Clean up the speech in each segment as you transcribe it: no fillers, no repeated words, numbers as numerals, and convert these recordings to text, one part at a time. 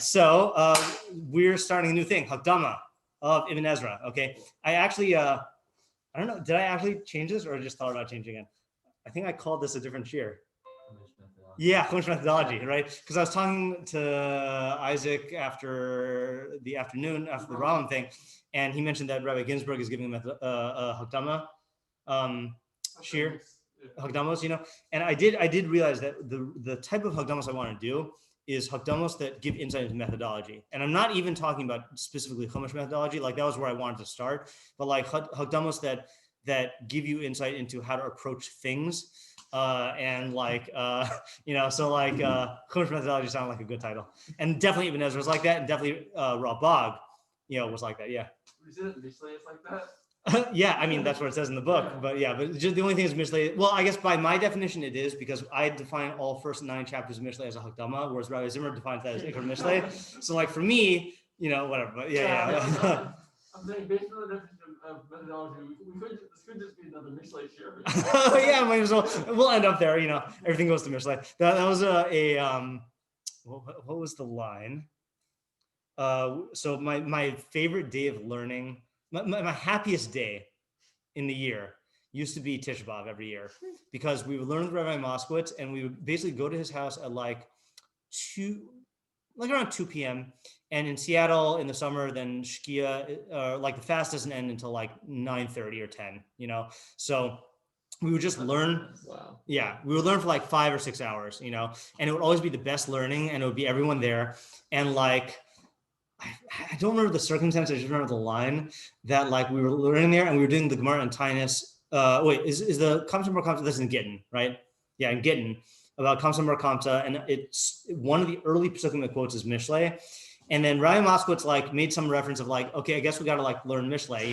So we're starting a new thing, Hakdama of Ibn Ezra. Okay, I actually, I don't know, did I actually change this or I just thought about changing it? I think I called this a different shiur. Yeah, Chumash Methodology, right? Because I was talking to Isaac after the afternoon, after the Rambam thing, and he mentioned that Rabbi Ginsburg is giving him a Hakdama shiur, Hakdamos, and I did realize that the type of Hakdamos I want to do is Hakdamos that give insight into methodology. And I'm not even talking about specifically Chumash methodology, like that was where I wanted to start, but like Hakdamos that give you insight into how to approach things. And like, so like Chumash methodology sounded like a good title. And definitely Ibn Ezra was like that, and definitely Rabag, was like that, yeah. Is it Mishlei is like that? Yeah, I mean, that's what it says in the book, but just the only thing is Mishlei. Well, I guess by my definition it is, because I define all first 9 chapters of Mishlei as a Hakdama, whereas Rabbi Zimmer defines that as Iker Mishlei. So like for me, whatever, but yeah. I'm saying based on the definition of methodology, this could just be another Mishlei shiur. Oh yeah, might as well. We'll end up there, everything goes to Mishlei. That was what was the line? So my favorite day of learning, my happiest day in the year used to be Tisha B'Av every year, because we would learn with Rabbi Moskowitz, and we would basically go to his house at around 2 p.m. And in Seattle in the summer, then Shkia, like the fast doesn't end until like 9:30 or 10, So we would just learn. Wow. Yeah, we would learn for like 5 or 6 hours, and it would always be the best learning, and it would be everyone there. And like, I don't remember the circumstance. I just remember the line that like we were learning there, and we were doing the Gemara and Tainus. Is the Kamsa Bar Kamsa? This is in Gittin, right? Yeah, in Gittin about Kamsa Bar Kamsa, and it's one of the early psukim that quotes is Mishlei, and then Rabbi Moskowitz like made some reference of like, okay, I guess we got to like learn Mishlei,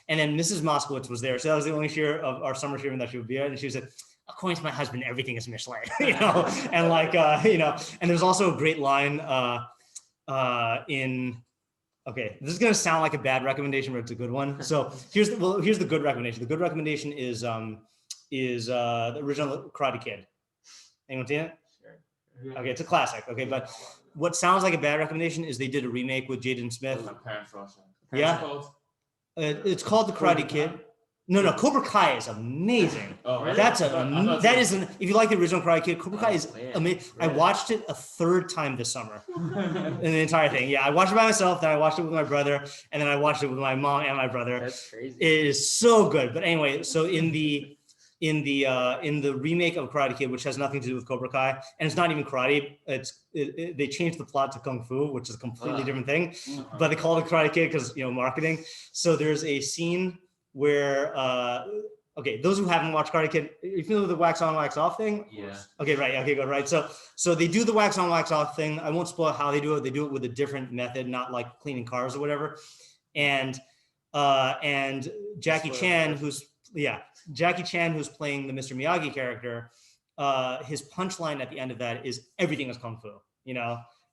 And then Mrs. Moskowitz was there, so that was the only shiur of our summer shiur that she would be at, and she was like, according to my husband, everything is Mishlei, and like, and there's also a great line. Okay, this is going to sound like a bad recommendation, but it's a good one. So here's the good recommendation. The good recommendation is the original Karate Kid. Anyone seen it? Sure. Okay, it's a classic. Okay, but what sounds like a bad recommendation is they did a remake with Jaden Smith. My parents watched it. Yeah, it's called The Karate Kid. No, Cobra Kai is amazing. Oh, really? If you like the original Karate Kid, Cobra Kai is amazing. Really? I watched it a 3rd time this summer. In the entire thing. Yeah, I watched it by myself, then I watched it with my brother, and then I watched it with my mom and my brother. That's crazy. It is so good. But anyway, so in the remake of Karate Kid, which has nothing to do with Cobra Kai, and it's not even karate, they changed the plot to Kung Fu, which is a completely different thing. But they call it Karate Kid because marketing. So there's a scene where those who haven't watched Karate Kid, you familiar with the wax on, wax off thing? Yeah. Okay, right. Okay, good. Right. So they do the wax on, wax off thing. I won't spoil how they do it. They do it with a different method, not like cleaning cars or whatever. And Jackie Chan, who's playing the Mr. Miyagi character, his punchline at the end of that is everything is Kung Fu,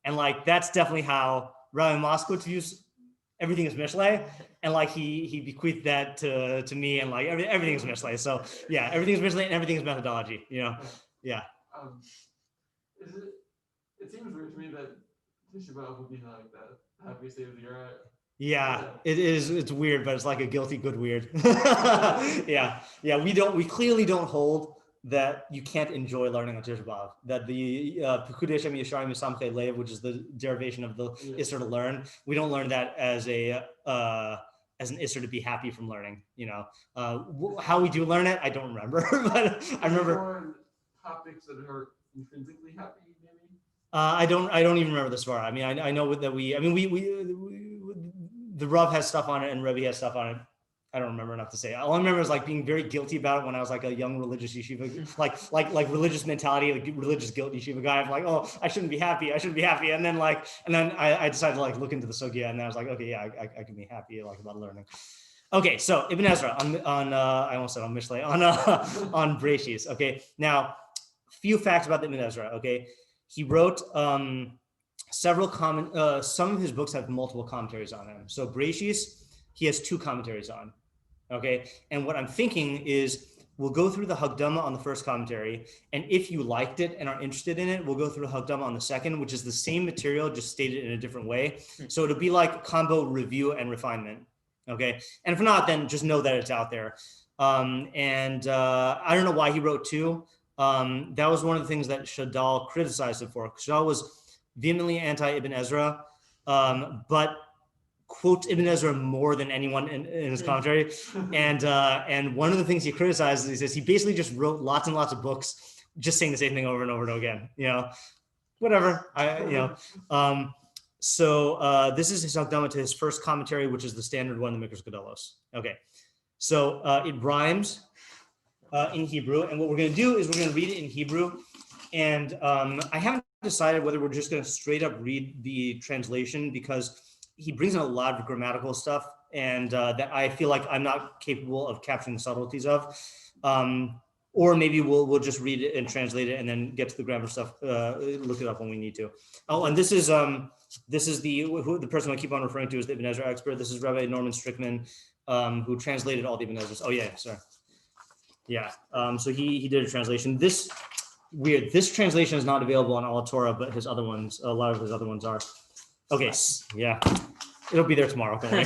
and like that's definitely how Rabbi Moskowitz views everything is Mishlei, and like he bequeathed that to me, and like everything is Mishlei. So yeah, everything is Mishlei and everything is methodology. Yeah. It seems weird to me that Tisha B'Av would be like the happiest day of the year. Yeah, it is. It's weird, but it's like a guilty good weird. Yeah. We clearly don't hold that you can't enjoy learning on Tisha B'Av. That the Pekudei Hashem Yesharim Yisamchei Lev, which is the derivation of the Isser to learn, we don't learn that as an Isser to be happy from learning. How we do learn it, I don't remember, but I remember topics that are intrinsically happy. Maybe I don't even remember this far. I mean, I know that we the Rav has stuff on it and Rebbe has stuff on it. I don't remember enough to say. All I remember is like being very guilty about it when I was like a young religious yeshiva, like religious mentality, like religious guilt yeshiva guy. I'm like, oh, I shouldn't be happy. And then I decided to like look into the sugya, and then I was like, okay, yeah, I can be happy like about learning. Okay, so Ibn Ezra on I almost said on Mishlei on Breshis. Okay, now few facts about the Ibn Ezra. Okay, he wrote several some of his books have multiple commentaries on them. So Breshis, he has 2 commentaries on. Okay, and what I'm thinking is we'll go through the Hakdama on the first commentary, and if you liked it and are interested in it, we'll go through the Hakdama on the second, which is the same material, just stated in a different way. So it'll be like combo review and refinement, okay? And if not, then just know that it's out there. I don't know why he wrote two. That was one of the things that Shadal criticized it for. Shadal was vehemently anti-Ibn Ezra, but quotes Ibn Ezra more than anyone in his commentary. And one of the things he criticizes is he basically just wrote lots and lots of books just saying the same thing over and over and over again, whatever. So this is his Hakdama to his first commentary, which is the standard one, the Mikros Gedolos. Okay, so it rhymes in Hebrew, and what we're going to do is we're going to read it in Hebrew, and I haven't decided whether we're just going to straight up read the translation, because he brings in a lot of grammatical stuff, and that I feel like I'm not capable of capturing the subtleties of. Or maybe we'll just read it and translate it and then get to the grammar stuff, look it up when we need to. Oh, and this is the person I keep on referring to as the Ibn Ezra expert. This is Rabbi Norman Strickman, who translated all the Ibn Ezras. Oh yeah, sorry. Yeah, so he did a translation. This translation is not available on all Torah, but his other ones, a lot of his other ones are. Okay, yeah, it'll be there tomorrow. Don't worry.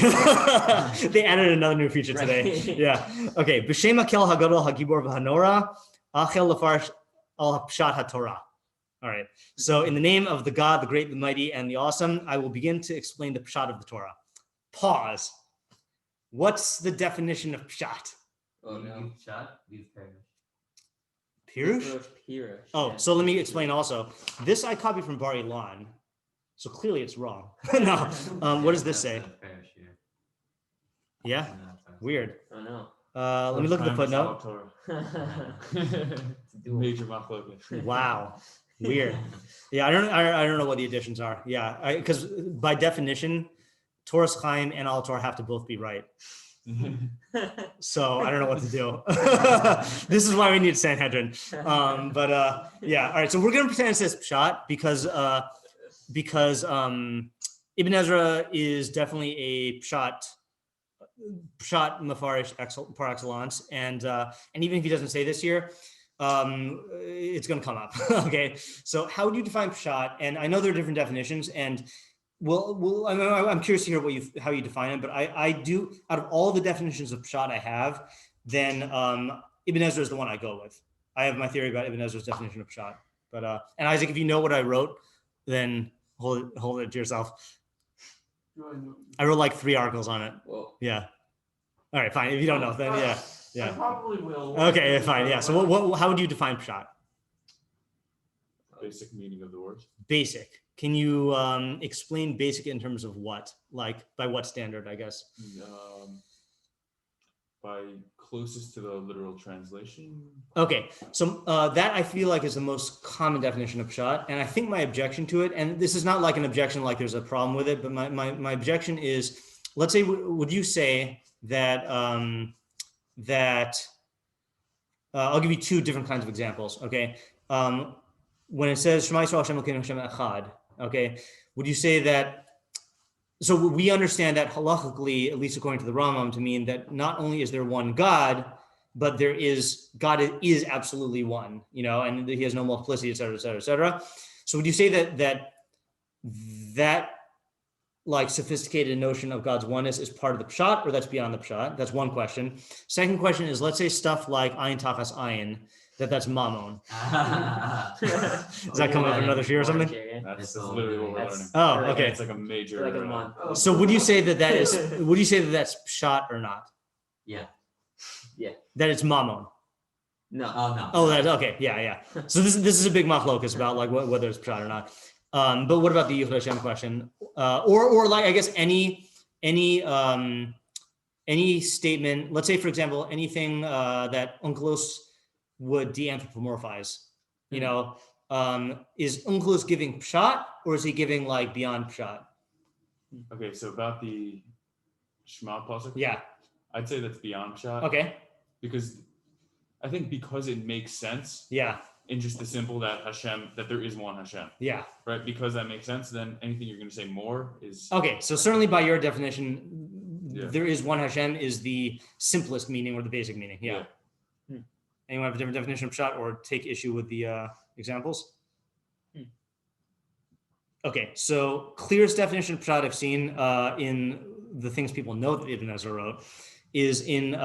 They added another new feature today. Yeah. Okay. B'shem hakel hagadol hagibor v'hanora achel lefarsh al pshat haTorah. All right. So in the name of the God, the great, the mighty, and the awesome, I will begin to explain the pshat of the Torah. Pause. What's the definition of pshat? Oh no. Pshat, we've Pirush? Pirush. Oh, yeah. so let me explain also. This I copied from Bar Ilan. So clearly it's wrong. No. What does this say? Yeah. Weird. Oh no. Let me look at the footnote. Major machlokas. Wow. Weird. Yeah, I don't know what the additions are. Yeah, because by definition, Torah's Chaim and Al Torah have to both be right. So I don't know what to do. This is why we need Sanhedrin. Yeah. All right. So we're gonna pretend it says pshat because Ibn Ezra is definitely a pshat mafarish par excellence, and even if he doesn't say this here, it's going to come up. Okay, so how do you define pshat? And I know there are different definitions, and I'm curious to hear how you define it. But I do, out of all the definitions of pshat I have, then Ibn Ezra is the one I go with. I have my theory about Ibn Ezra's definition of pshat. But and Isaac, if you know what I wrote, then hold it to yourself. I wrote like 3 articles on it. Whoa. Yeah. All right, fine. If you don't know, then yeah. I probably will. Okay, fine. Yeah. So how would you define pshat? Basic meaning of the word. Basic. Can you explain basic in terms of what? Like by what standard, I guess? By closest to the literal translation. Okay, so that I feel like is the most common definition of pshat, and I think my objection to it, and this is not like an objection like there's a problem with it, but my objection is, let's say, would you say that I'll give you 2 different kinds of examples. Okay, when it says Shema Yisrael Hashem Elokeinu Hashem Echad, okay, would you say that? So we understand that halachically, at least according to the Rambam, to mean that not only is there one God, but God is absolutely one, and he has no multiplicity, et cetera, et cetera, et cetera. So would you say that like sophisticated notion of God's oneness is part of the pshat, or that's beyond the pshat? That's one question. Second question is, let's say stuff like ayin tachas ayin, that's mammon. Does that come up in another shiur or something? That's literally what we're learning. Oh, okay. It's like a major. So would you say that's pshat or not? Yeah. That it's mammon? No. Oh no. Oh, that's okay. Yeah. So this is a big machlokas about like whether it's pshat or not. But what about the Yichud Hashem question? Or like, I guess any statement, let's say, for example, anything that Onkelos would de-anthropomorphize, is Onkelos giving pshat, or is he giving like beyond pshat? Okay, so about the Shema pasuk, yeah, I'd say that's beyond pshat. Okay, because it makes sense. Yeah. In just the simple that there is one Hashem. Yeah. Right, because that makes sense. Then anything you're going to say more is okay. So certainly by your definition, there is one Hashem is the simplest meaning or the basic meaning. Yeah. Anyone have a different definition of pshat or take issue with the examples? Okay, so clearest definition of pshat I've seen in the things people know that Ibn Ezra wrote is in the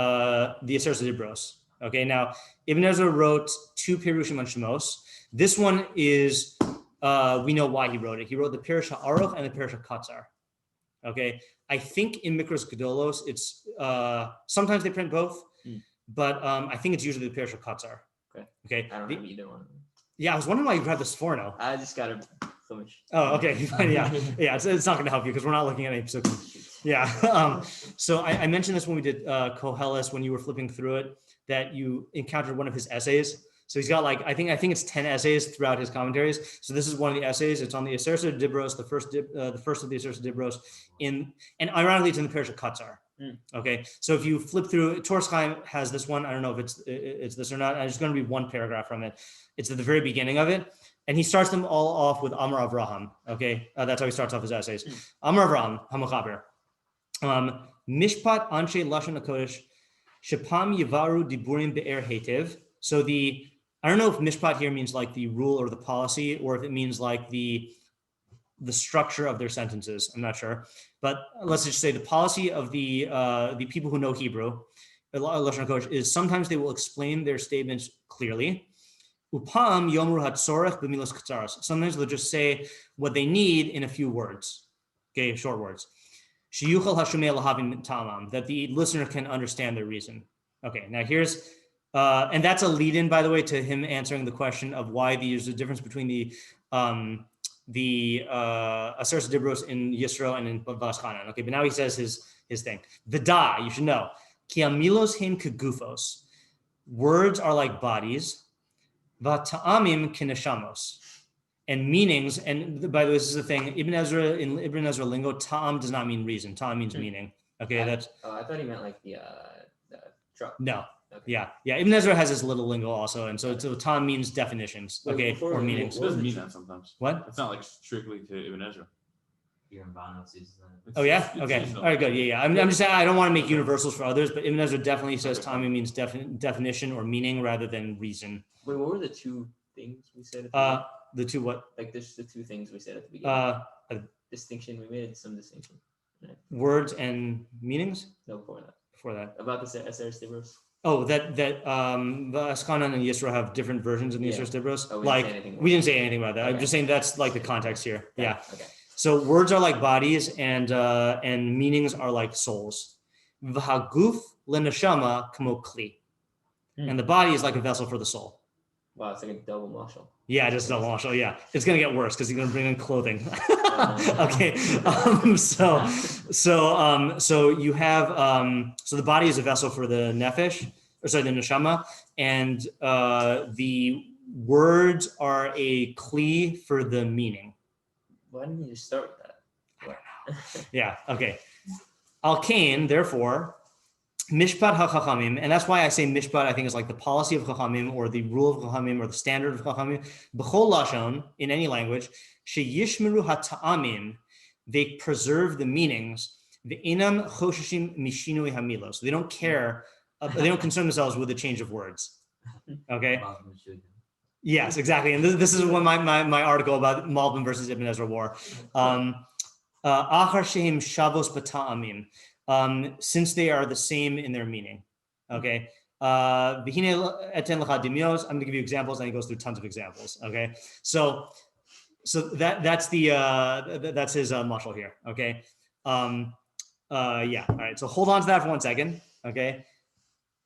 Aseret Dibros. Okay, now Ibn Ezra wrote 2 Pirushim on Shemos. This one is, we know why he wrote it. He wrote the Pirish HaAruch and the Pirish HaKatzar. Okay, I think in Mikros Gedolos, it's, sometimes they print both, but I think it's usually the Pirish HaKatzar. Okay. I don't have either one. Yeah, I was wondering why you grabbed the Sforno. I just got a Chumash. Oh, okay. Yeah. It's not going to help you because we're not looking at any psukim. Yeah. So I mentioned this when we did Koheles, when you were flipping through it, that you encountered one of his essays. So he's got like, I think it's 10 essays throughout his commentaries. So this is one of the essays. It's on the Aseret Dibros, the first of the Aseret Dibros, and ironically, it's in the Pirish HaKatzar. Okay, so if you flip through, Torah Chaim has this one. I don't know if it's this or not. I'm just going to read one paragraph from it. It's at the very beginning of it, and he starts them all off with Amar Avraham. Okay, that's how he starts off his essays. Amar Avraham Hamachaber, Mishpat Anshe Lashon HaKodesh, Shepam Yivaru Diburim Be'er Hetev. So I don't know if Mishpat here means like the rule or the policy, or if it means like the structure of their sentences. I'm not sure, but let's just say the policy of the people who know Hebrew, Lashon HaKodesh, is sometimes they will explain their statements clearly. Upam yomru hatzorech b'milos ketzaros. Sometimes they'll just say what they need in a few words, okay, short words. Sheyuchal hashumei lahavin ta'amam, that the listener can understand their reason. Okay, now here's and that's a lead-in, by the way, to him answering the question of why there's a difference between the Aseret Dibros in Yisro and in Vaschanan. Okay, but now he says his thing. V'da, you should know. Ki amilos heim kegufos. Words are like bodies. V'ta'amim kineshamos. And meanings, and by the way, this is the thing. In Ibn Ezra lingo, ta'am does not mean reason. Ta'am means meaning. Okay, that's. Oh, I thought he meant like the truck. No. Okay. Yeah. Ibn Ezra has his little lingo also, and so ta'am means definitions, okay, or meanings. It doesn't mean that sometimes. What? It's not like strictly to Ibn Ezra. Here in Banos uses that. Oh yeah. It's Okay. seasonal. All right. Good. Yeah. I'm just saying I don't want to make universals for others, but Ibn Ezra definitely says ta'am means definition or meaning rather than reason. Wait, what were the 2 things we said at the beginning? The two what? Like there's the 2 things we said at the beginning. Distinction. We made some distinction. Right? Words and meanings. No, before that. Before that. About the Aseret Dibros. Oh, that Vaschanan and Yisro have different versions in the Aseret Dibros. Oh, we didn't say anything about that. Okay. I'm just saying that's like the context here. Yeah. Okay. So words are like bodies, and meanings are like souls. V'haguf leneshama kamo kli, and the body is like a vessel for the soul. Wow, it's like a double mashal. Yeah, just double mashal. Yeah, it's gonna get worse because he's gonna bring in clothing. Okay, so you have so the body is a vessel for the nefesh, the neshama, and the words are a kli for the meaning. Why didn't you just start with that? I don't know. Yeah. Okay. Al kain, therefore, mishpat ha-chachamim, and that's why I say mishpat. I think is like the policy of chachamim, or the rule of chachamim, or the standard of chachamim. B'chol lashon, in any language, sheyishmeru ha-ta'amim, they preserve the meanings. Ve'inam chosheshim mishinui hamilos. They don't care. They don't concern themselves with the change of words. Okay. Yes, exactly. And this is one my article about Malbim versus Ibn Ezra war. Achar shehem shavos b'ta'amim, since they are the same in their meaning. Okay. V'hine eten lecha dimios. I'm going to give you examples, and he goes through tons of examples. Okay. So that's his mashal here. Okay. Yeah. All right. So hold on to that for 1 second. Okay.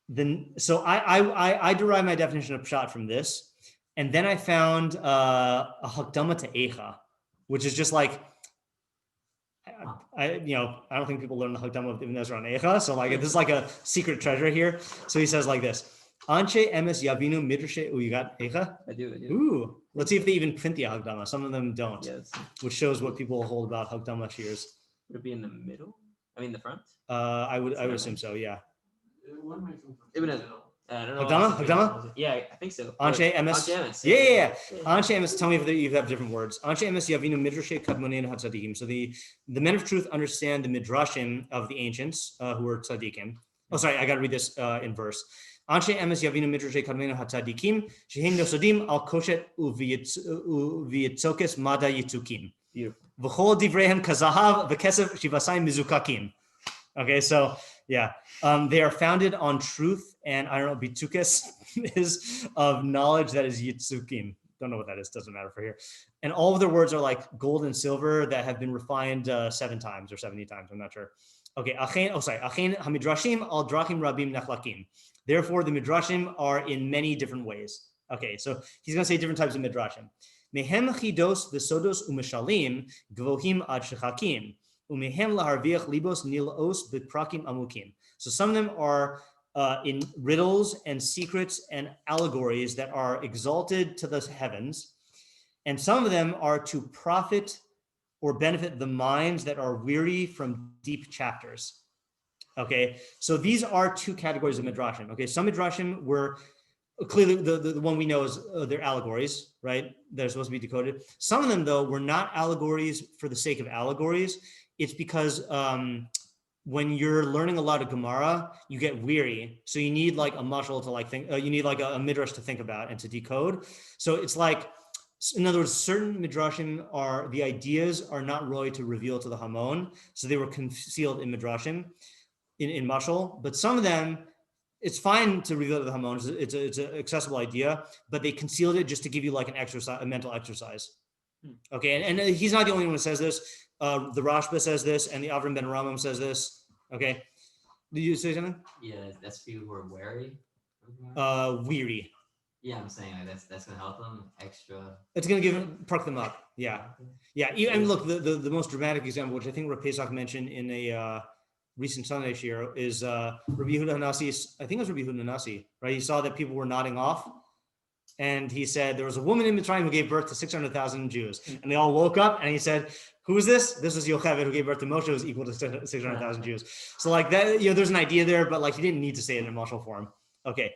Then so I derive my definition of pshat from this. And then I found a hakdama to Eicha, which is just like, I don't think people learn the hakdama of Ibn Ezra on Eicha. So like, this is like a secret treasure here. So he says like this, Anshe emes yavinu midrashe. You got Eicha? I do. Ooh, let's see if they even print the hakdama. Some of them don't, Yes. which shows what people hold about hakdama shiurs. Would it be in the middle? I mean, the front? I would assume so, yeah. What makes them Ibn Ezra. I don't know. Hakdama? Yeah, I think so. Anshe emes. Anshe emes. Yeah. Anshe emes. Tell me if you have different words. Anshe emes yavinu midrashe kadmonein hatzadikim. So the men of truth understand the midrashim of the ancients who were tzadikim. Oh, sorry, I got to read this in verse. Anshe emes yavinu midrashe kadmenu hatzadikim shehem nosodim al koshet uviyitzokes mada yitzukim. Beautiful. V'chol divrehem kazahav v'kesef shivasayim mizukakim. Okay, so yeah, they are founded on truth, and I don't know, bitzukes is of knowledge that is yitzukim. Don't know what that is, doesn't matter for here. And all of their words are like gold and silver that have been refined 7 times or 70 times, I'm not sure. Okay, achen hamidrashim al drachim rabim nechlakim. Therefore, the midrashim are in many different ways. Okay, so he's going to say different types of midrashim. Mehem chidos v'sodos u'mishalim gvohim ad shechakim u'mehem laharviach libos nilos b'prakim amukim. So some of them are in riddles and secrets and allegories that are exalted to the heavens, and some of them are to profit or benefit the minds that are weary from deep chapters. Okay, so these are 2 categories of midrashim. Okay, some midrashim were clearly the one we know is they're allegories, right? They're supposed to be decoded. Some of them, though, were not allegories for the sake of allegories. It's because when you're learning a lot of Gemara, you get weary, so you need like a mashal to like think. You need like a midrash to think about and to decode. So it's like, in other words, certain midrashim are, the ideas are not really to reveal to the Hamon, so they were concealed in midrashim, in mashal. But some of them, it's fine to reveal to the Hamon. It's an accessible idea, but they concealed it just to give you like an exercise, a mental exercise. Okay, and he's not the only one who says this. The Rashba says this, and the Avram ben Ramam says this. Okay, did you say something? Yeah, that's people who are wary. Weary. Yeah, I'm saying like that's gonna help them extra. It's gonna perk them up. Yeah, yeah. And look, the most dramatic example, which I think Rav Pesach mentioned in a recent Sunday shiur, is Rabbi Yehuda Hanasi. I think it was Rabbi Yehuda Hanasi, right? He saw that people were nodding off, and he said there was a woman in Mitzrayim who gave birth to 600,000 Jews, and they all woke up, and he said, "Who is this? This is Yocheved who gave birth to Moshe, who is equal to 600,000 Jews." So like that, there's an idea there, but like he didn't need to say it in martial form. Okay.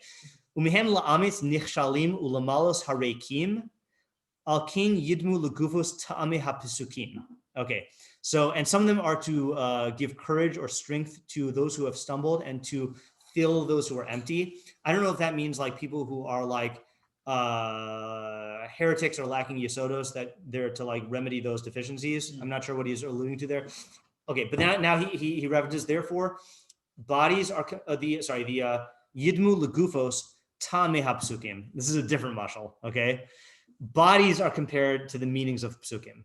Umihem la'amitz nichshalim ulamalos harekim alkin yidmu legufos ta'ame hapisukim. Okay, so and some of them are to give courage or strength to those who have stumbled and to fill those who are empty. I don't know if that means like people who are like heretics or lacking yesodos, that they're to like remedy those deficiencies. I'm not sure what he's alluding to there. Okay, but now he references, therefore bodies are the yidmu legufos ta'ame hapsukim. This is a different mashal. Okay, bodies are compared to the meanings of psukim.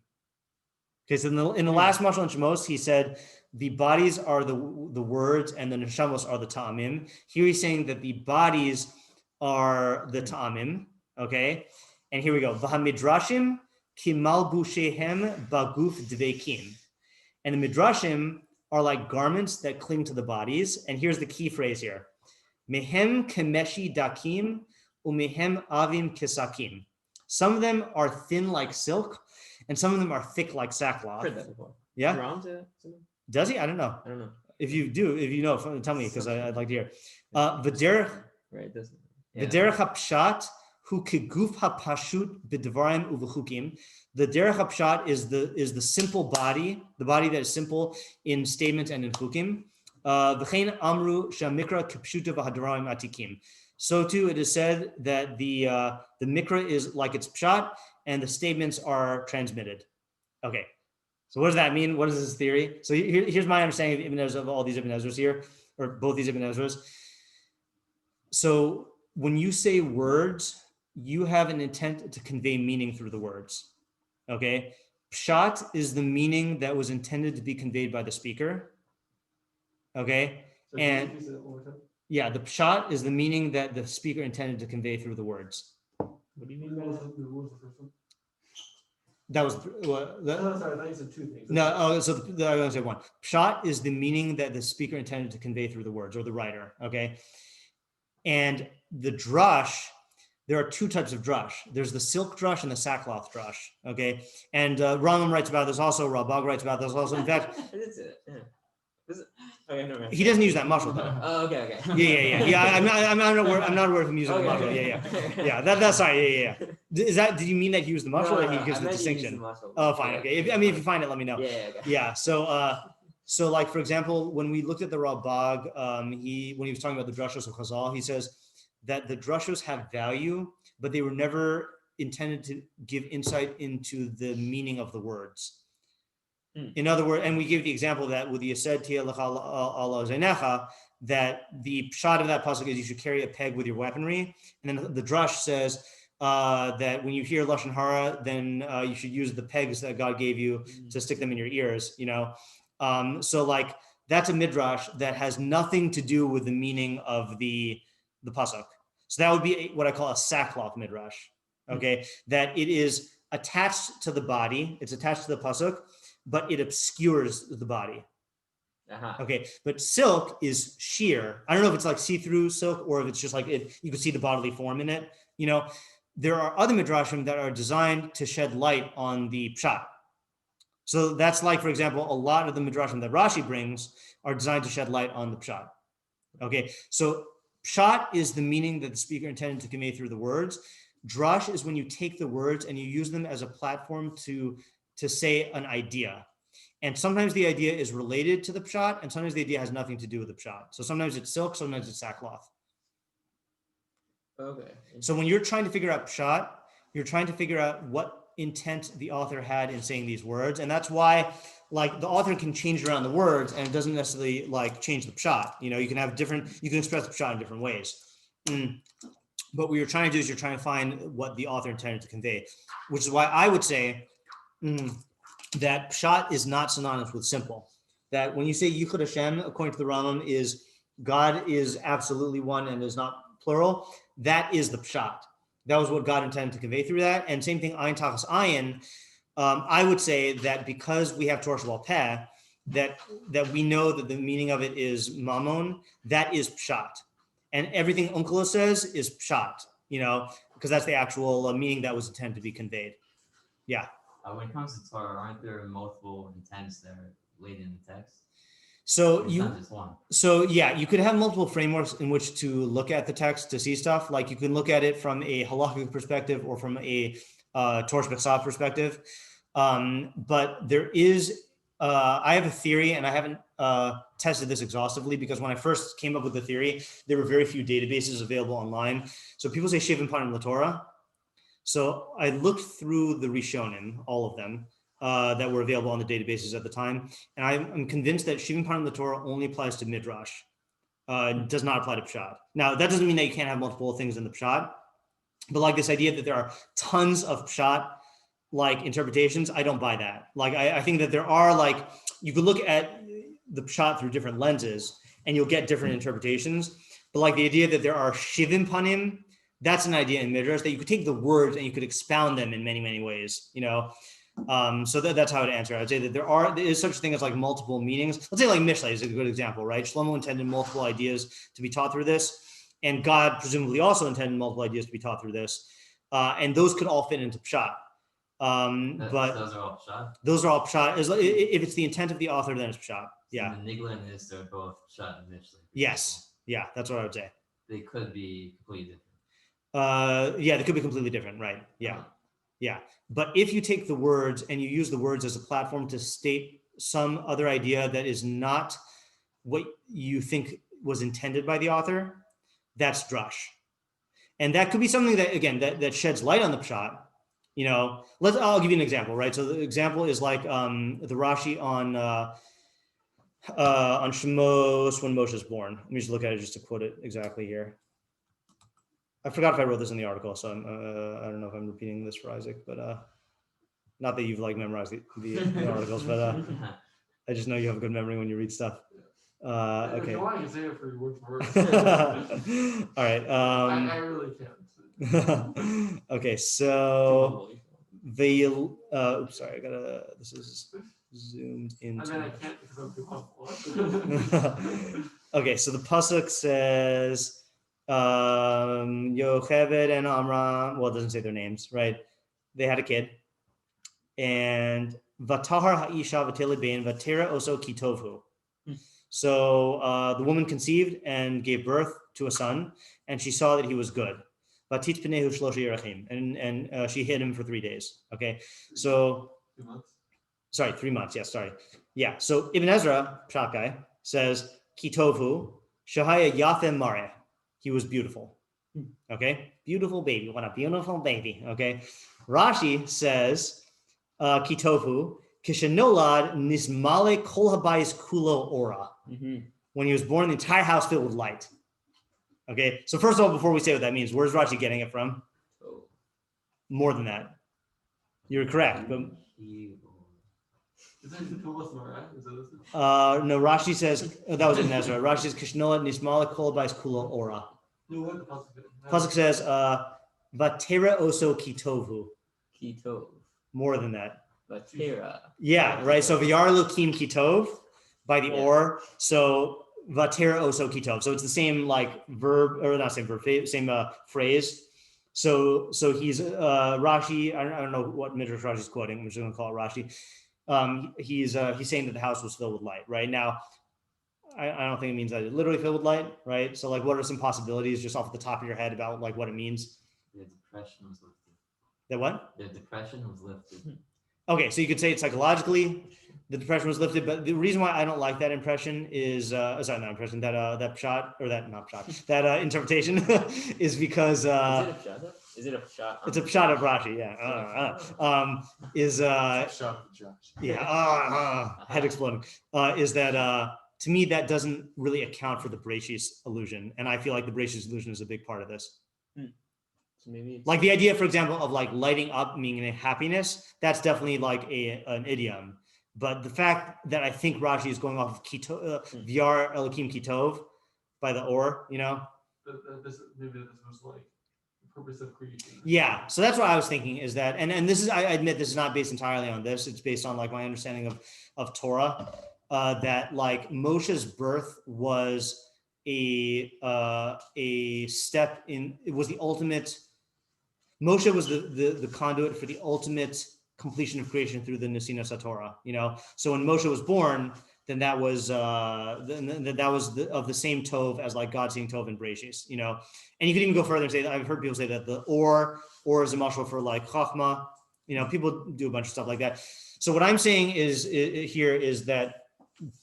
Okay, so in the last mashal in Shemos, he said the bodies are the words and the neshamos are the ta'amim. Here he's saying that the bodies are the ta'amim. Okay, and here we go. V'hamidrashim kimalbushehem baguf dveikim. And the midrashim are like garments that cling to the bodies. And here's the key phrase here. Mehem kemeshi dakim umehem avim kesakim. Some of them are thin like silk, and some of them are thick like sackcloth. I've heard that before. Yeah? Wrong to something? Does he? I don't know. I don't know. If you know, tell me, because I'd like to hear. V'derech Right, doesn't. V'derech hapshat hu keguf hapashut b'dvarim u'v'chukim. The derech hapshat is the simple body, the body that is simple in statements and in chukim. V'chein amru shamikra kipshuta v'hadvarim atikim. So too, it is said that the mikra is like its pshat, and the statements are transmitted. Okay, so what does that mean? What is this theory? So here's my understanding of Ibn Ezra, of all these Ibn Ezras here, or both these Ibn Ezras. So when you say words, you have an intent to convey meaning through the words. Okay, pshat is the meaning that was intended to be conveyed by the speaker. Okay, So and can you say that one more time? yeah, the pshat is the meaning that the speaker intended to convey through the words. What do you mean by What that? was the first one? That was No, sorry, I thought you said 2 things. no. Oh, so I'm going to say one. Pshat is the meaning that the speaker intended to convey through the words, or the writer. Okay, and the drush. There are 2 types of drush. There's the silk drush and the sackcloth drush. Okay, and Rambam writes about this also. Ralbag writes about this also. In fact, I did say that. Yeah. Is it? Okay, no, he doesn't use that muscle though. Oh, okay. Yeah. I'm not aware of him using the muscle. Okay. Yeah. That's sorry. Yeah. Is that? Did you mean that he used the muscle, or he gives I the meant you used distinction? muscle. Oh, fine. Okay. If you find it, let me know. Yeah. Okay. Yeah. So So like, for example, when we looked at the Ralbag, when he was talking about the drushos of Chazal, he says that the drushos have value, but they were never intended to give insight into the meaning of the words. In other words, and we give the example that with the Yesed Tia Lecha Allah Zainecha, that the pshat of that pasuk is you should carry a peg with your weaponry. And then the drush says that when you hear Lashon Hara, then you should use the pegs that God gave you to stick them in your ears, you know. So like that's a midrash that has nothing to do with the meaning of the pasuk. So that would be what I call a sackcloth midrash. Okay, that it is attached to the body, it's attached to the pasuk, but it obscures the body. Okay, but silk is sheer. I don't know if it's like see-through silk or if it's just like you can see the bodily form in it. You know, there are other midrashim that are designed to shed light on the pshat. So that's like, for example, a lot of the midrashim that Rashi brings are designed to shed light on the pshat. Okay, so pshat is the meaning that the speaker intended to convey through the words. Drush is when you take the words and you use them as a platform to say an idea. And sometimes the idea is related to the pshat, and sometimes the idea has nothing to do with the pshat. So sometimes it's silk, sometimes it's sackcloth. Okay. So when you're trying to figure out pshat, you're trying to figure out what intent the author had in saying these words. And that's why like the author can change around the words and it doesn't necessarily like change the pshat. You know, you can express the pshat in different ways. But what you're trying to do is you're trying to find what the author intended to convey, which is why I would say that pshat is not synonymous with simple. That when you say Yichud Hashem, according to the Rambam, is God is absolutely one and is not plural, that is the pshat. That was what God intended to convey through that. And same thing, ayin tachas ayin. I would say that because we have Torah Shabbat Peh, that we know that the meaning of it is mammon, that is pshat. And everything Unkala says is pshat, you know, because that's the actual meaning that was intended to be conveyed. Yeah. When it comes to Torah, aren't there multiple intents that are laid in the text? So It's not just one. So yeah, you could have multiple frameworks in which to look at the text to see stuff. Like you can look at it from a halakhic perspective or from a Torah B'Chsav perspective. But there is, I have a theory, and I haven't tested this exhaustively because when I first came up with the theory, there were very few databases available online. So people say Shivim Panim LaTorah. So I looked through the Rishonim, all of them, that were available on the databases at the time. And I'm convinced that Shivim Panim LaTorah only applies to Midrash. Does not apply to Pshat. Now, that doesn't mean that you can't have multiple things in the Pshat, but like this idea that there are tons of Pshat like interpretations, I don't buy that. Like, I think that there are like, you could look at the Pshat through different lenses and you'll get different interpretations. But like the idea that there are Shivim Panim, that's an idea in Midrash that you could take the words and you could expound them in many, many ways, you know? So that's how I'd answer. I would say that there is such a thing as like multiple meanings. Let's say like Mishlei is a good example, right? Shlomo intended multiple ideas to be taught through this, and God presumably also intended multiple ideas to be taught through this, and those could all fit into Pshat. But those are all pshat. Those are all Pshat. If it's the intent of the author, then it's Pshat. Yeah. And the Nigla and this are both pshat initially. Yes. Yeah, that's what I would say. They could be completely different. Yeah, they could be completely different, right? Yeah. Yeah. But if you take the words and you use the words as a platform to state some other idea that is not what you think was intended by the author, that's drush. And that could be something that, again, that sheds light on the pshat. You know, I'll give you an example, right? So the example is like the Rashi on Shemos when Moshe is born. Let me just look at it just to quote it exactly here. I forgot if I wrote this in the article, so I don't know if I'm repeating this for Isaac, but not that you've like memorized the articles, but I just know you have a good memory when you read stuff. Okay. Why you say it for word for word? All right. I really can't. Okay, so the oops, sorry, this is zoomed into. I mean, I can't because I'm too humble. Okay, so the pasuk says. Yocheved and Amram, well, it doesn't say their names, right? They had a kid. And Vatahar Ha'isha V'Teled Bein Vatera Oso Kitovhu. So the woman conceived and gave birth to a son, and she saw that he was good. Vatit Pnehu Shlosha Yerachim, and she hid him for 3 days. Okay, so 2 months. Sorry, 3 months. Yes, sorry. Yeah. So Ibn Ezra, pshat guy, says Kitovu Shahaya Yafem Mare. He was beautiful. Okay, beautiful baby. What a beautiful baby. Okay. Rashi says Kitovu Kishanolad Nismale Kol Habayis Kulo Ora. When he was born, the entire house filled with light. Okay. So first of all, before we say what that means, where's Rashi getting it from? Oh. More than that. You're correct, but Is that the coolest one, right? Is that this? no, Rashi says that was Ibn Ezra. Rashi says Kishnoa Nismala Kolabais Kulo Ora. No, what the pasuk? Pasuk says Vatera Oso Kitovu. Kitov. More than that. Vatera. Yeah, right. So Vyar Lokim Kitov by the Yeah. or. So Vatera Oso Kitov. So it's the same like verb, or not same verb, same phrase. So he's Rashi. I don't know what Midrash Rashi's quoting. I'm just going to call it Rashi. He's saying that the house was filled with light. Right now, I don't think it means that it literally filled with light. Right. So like, what are some possibilities just off the top of your head about like what it means? The depression was lifted. That what? The depression was lifted. Okay, so you could say it psychologically, the depression was lifted, but the reason why I don't like that impression is, sorry, not impression, that pshat, or that, not pshat, that interpretation is because, Is it a pshat? Is it a pshat? it's a pshat of Rashi, yeah, head exploding, is that, to me, that doesn't really account for the Bereshis illusion, and I feel like the Bereshis illusion is a big part of this. So maybe it's Like the idea, for example, of like lighting up meaning happiness, that's definitely like an idiom. But the fact that I think Rashi is going off of Vyar Elokim Kitov by the or, Maybe this was like the purpose of creation. Yeah. So that's what I was thinking is that, and this is, I admit this is not based entirely on this. It's based on like my understanding of Torah, that like Moshe's birth was a step in, it was the ultimate. Moshe was the conduit for the ultimate completion of creation through the Nesina Satorah, So when Moshe was born, then that was of the same Tov as like God seeing Tov and Bereshis, And you could even go further and say that I've heard people say that the or is a mashal for like Chachma, people do a bunch of stuff like that. So what I'm saying is that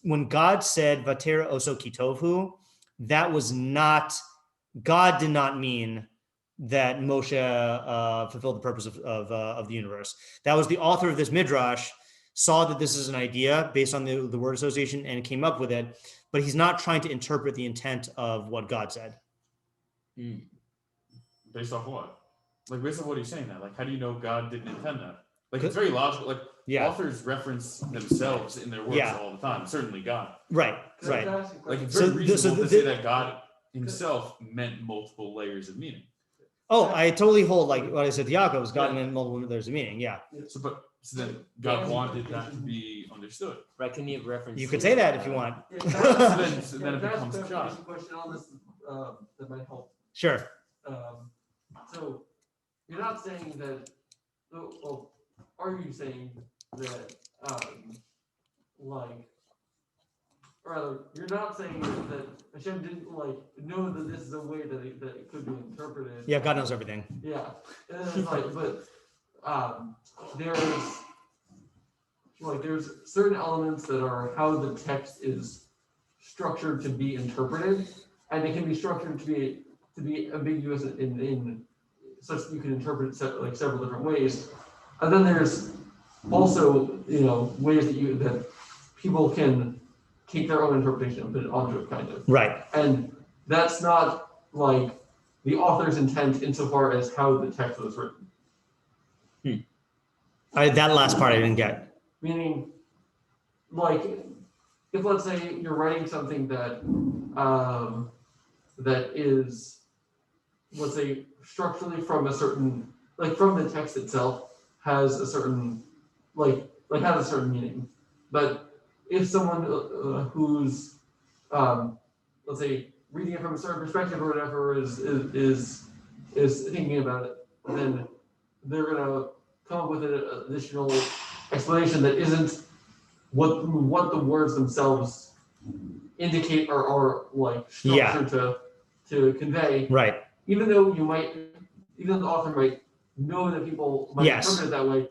when God said Vatera Oso Kitovu, that was not, God did not mean that Moshe fulfilled the purpose of the universe. That was the author of this midrash saw that this is an idea based on the word association and came up with it, but he's not trying to interpret the intent of what God said. Based off what? Like based on what he's saying now. Like how do you know God didn't intend that? Like it's very logical. Like authors reference themselves in their works all the time. Certainly God. Right. Like it's very reasonable to say that God himself meant multiple layers of meaning. Oh, I totally hold like what I said to Yaakov was God meant multiple layers of meaning. Yeah. So then God wanted that to be understood. Right? Can you reference? You could say that if you want. So then it becomes a pshat. question on this that might help. Sure. So you're not saying that. Well, are you saying that or rather, you're not saying that Hashem didn't know that this is a way that it could be interpreted. Yeah, God knows everything. Yeah, and then it's there's certain elements that are how the text is structured to be interpreted, and it can be structured to be ambiguous in such that you can interpret it several different ways, and then there's also ways that people can take their own interpretation and put it onto it, kind of. Right. And that's not like the author's intent insofar as how the text was written. That last part I didn't get. Meaning, if let's say you're writing something that that is, let's say, structurally from a certain, from the text itself has a certain, has a certain meaning, but if someone who's, let's say, reading it from a certain perspective or whatever is thinking about it, then they're gonna come up with an additional explanation that isn't what the words themselves indicate or structured to convey. Right. Even though the author might know that people might interpret it that way,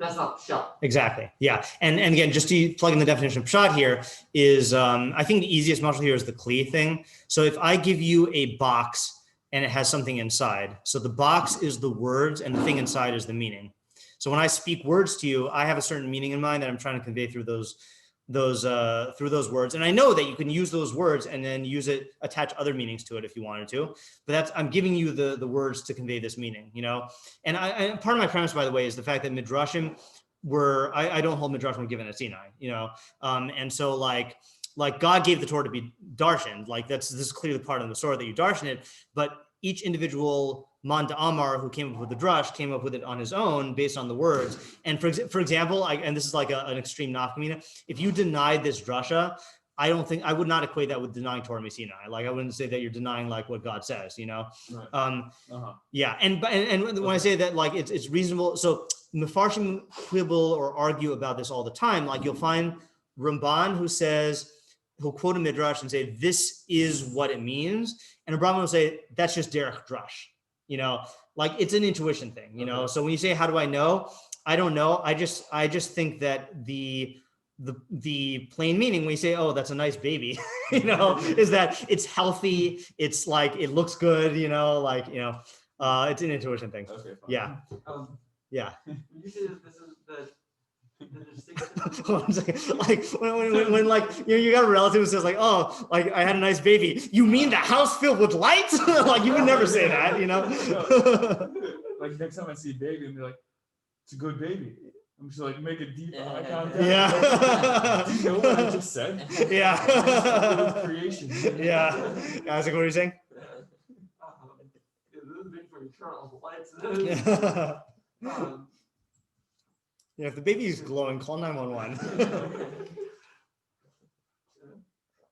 that's not pshat. Exactly. Yeah. And again, just to plug in the definition of pshat here is, I think the easiest model here is the kli thing. So if I give you a box and it has something inside, so the box is the words and the thing inside is the meaning. So when I speak words to you, I have a certain meaning in mind that I'm trying to convey through those words. And I know that you can use those words and then attach other meanings to it if you wanted to, but I'm giving you the words to convey this meaning, And part of my premise, by the way, is the fact that midrashim I don't hold midrashim were given at Sinai, And so like God gave the Torah to be darshaned, like this is clearly part of the story that you darshan it, but each individual man d'amar who came up with the drush came up with it on his own based on the words. And for example, and this is like an extreme nafkamina, if you denied this drasha, I would not equate that with denying Torah Sinai. Like I wouldn't say that you're denying like what God says, Right. Yeah. And when I say that, like it's reasonable. So Mefarshim quibble or argue about this all the time. Like you'll find Ramban who'll quote a midrash and say, this is what it means. And a Brahman will say, that's just derech drush, like it's an intuition thing, Okay. So when you say, how do I know? I don't know. I just think that the plain meaning when you say, oh, that's a nice baby, is that it's healthy. It's like, it looks good, it's an intuition thing. Okay, fine. Yeah. Yeah. You say this is the distinction. Hold on a second. Like when like you got a relative who says like, oh, like I had a nice baby. You mean the house filled with lights? Like you would never say that, Like next time I see a baby and be like, it's a good baby. I'm just like make a deep eye contact. Yeah. Do you know what I just said? Yeah. It was creation. Yeah. Isaac, what are you saying? This is big for eternal lights. Yeah, if the baby is glowing, call 911.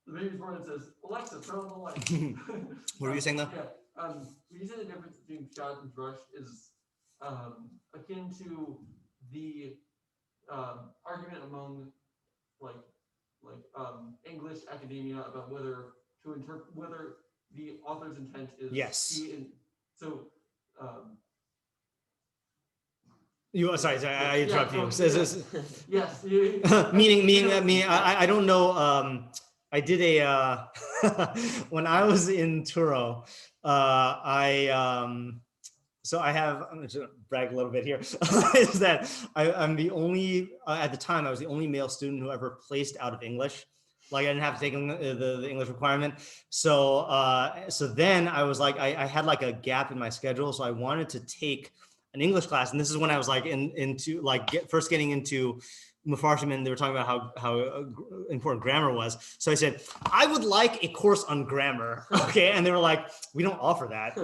The baby's born and says, Alexa, turn on the light. What were you saying though? Yeah. When you say the difference between pshat and drush is akin to the argument among English academia about whether to interpret whether the author's intent is Yes. So Sorry, I interrupted you. yes. Meaning, I don't know. I did when I was in Turo, so I have, I'm going to brag a little bit here, is that I'm the only, at the time, I was the only male student who ever placed out of English. Like I didn't have to take the English requirement. So then I was like, I had like a gap in my schedule. So I wanted to take an English class. And this is when I was like first getting into Mefarshim, and they were talking about how important grammar was. So I said, I would like a course on grammar. Okay. And they were like, we don't offer that,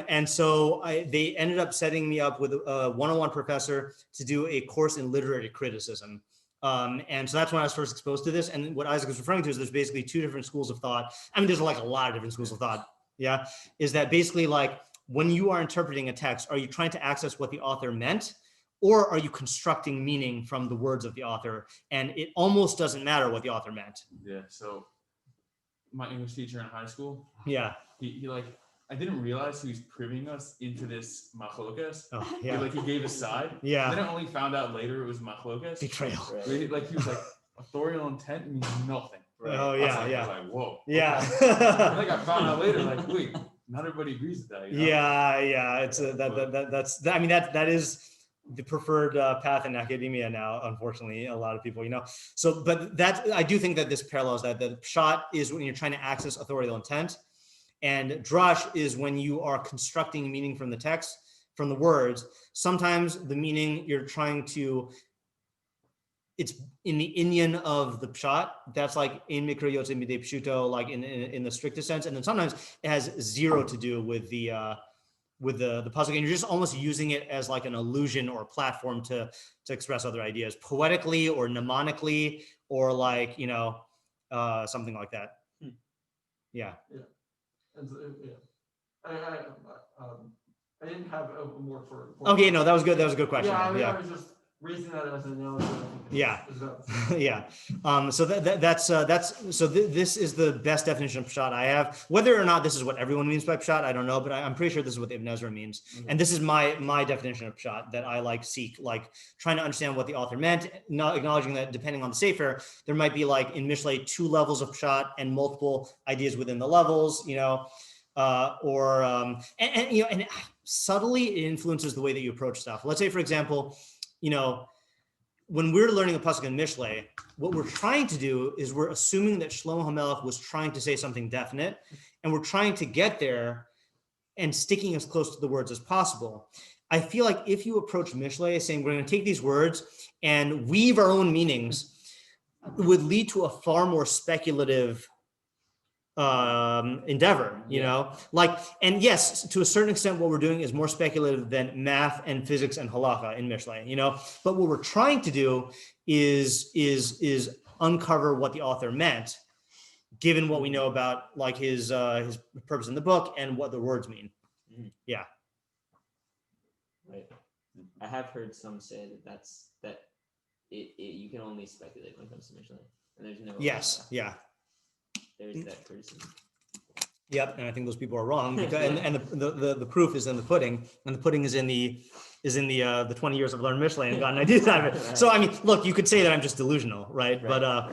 And so they ended up setting me up with a one-on-one professor to do a course in literary criticism. And so that's when I was first exposed to this. And what Isaac was referring to is there's basically two different schools of thought. I mean, there's like a lot of different schools of thought. Yeah. Is that basically like when you are interpreting a text, are you trying to access what the author meant? Or are you constructing meaning from the words of the author? And it almost doesn't matter what the author meant. Yeah. So my English teacher in high school. Yeah. He like, I didn't realize he was priving us into this machlokas. Oh, yeah. He gave a side. Yeah. Then I only found out later it was machlokas. Betrayal. He was like, authorial intent means nothing. Right? Oh yeah, I was like, whoa. Yeah. I think I found out later, like, wait, not everybody agrees with that. Yeah. It's that is the preferred path in academia now. Unfortunately, a lot of people, So, but I do think that this parallels that the pshat is when you're trying to access authorial intent. And drush is when you are constructing meaning from the text, from the words. Sometimes the meaning you're trying to, it's in the inyan of the pshat. That's like in mikra yotze midei pshuto, like in the strictest sense. And then sometimes it has zero to do with the pasuk, and you're just almost using it as like an illusion or a platform to express other ideas, poetically or mnemonically, or like something like that. Yeah. And so, I didn't have a more for. Okay, no, that was good. That was a good question. Yeah, Yeah. I was just raising that as an analogy. Yeah. Is about- So this is the best definition of pshat I have. Whether or not this is what everyone means by pshat, I don't know, but I'm pretty sure this is what Ibn Ezra means. And this is my definition of pshat that I seek, trying to understand what the author meant, not acknowledging that depending on the sefer, there might be in Mishlei 2 levels of pshat and multiple ideas within the levels, and subtly it influences the way that you approach stuff. Let's say, for example, when we're learning a pasuk in Mishlei, what we're trying to do is we're assuming that Shlomo HaMelech was trying to say something definite, and we're trying to get there and sticking as close to the words as possible. I feel like if you approach Mishlei saying we're going to take these words and weave our own meanings, it would lead to a far more speculative endeavor, and yes, to a certain extent, what we're doing is more speculative than math and physics and halacha in Mishlei, but what we're trying to do is uncover what the author meant, given what we know about his purpose in the book and what the words mean. Yeah. Right. I have heard some say that you can only speculate when it comes to Mishlei, and there's no. Yes. Yeah. There's that criticism. Yep, and I think those people are wrong because and the proof is in the pudding, and the pudding is in the 20 years I've learned Mishlei and gotten ideas out of it. Right. So I mean, look, you could say that I'm just delusional, right? But right.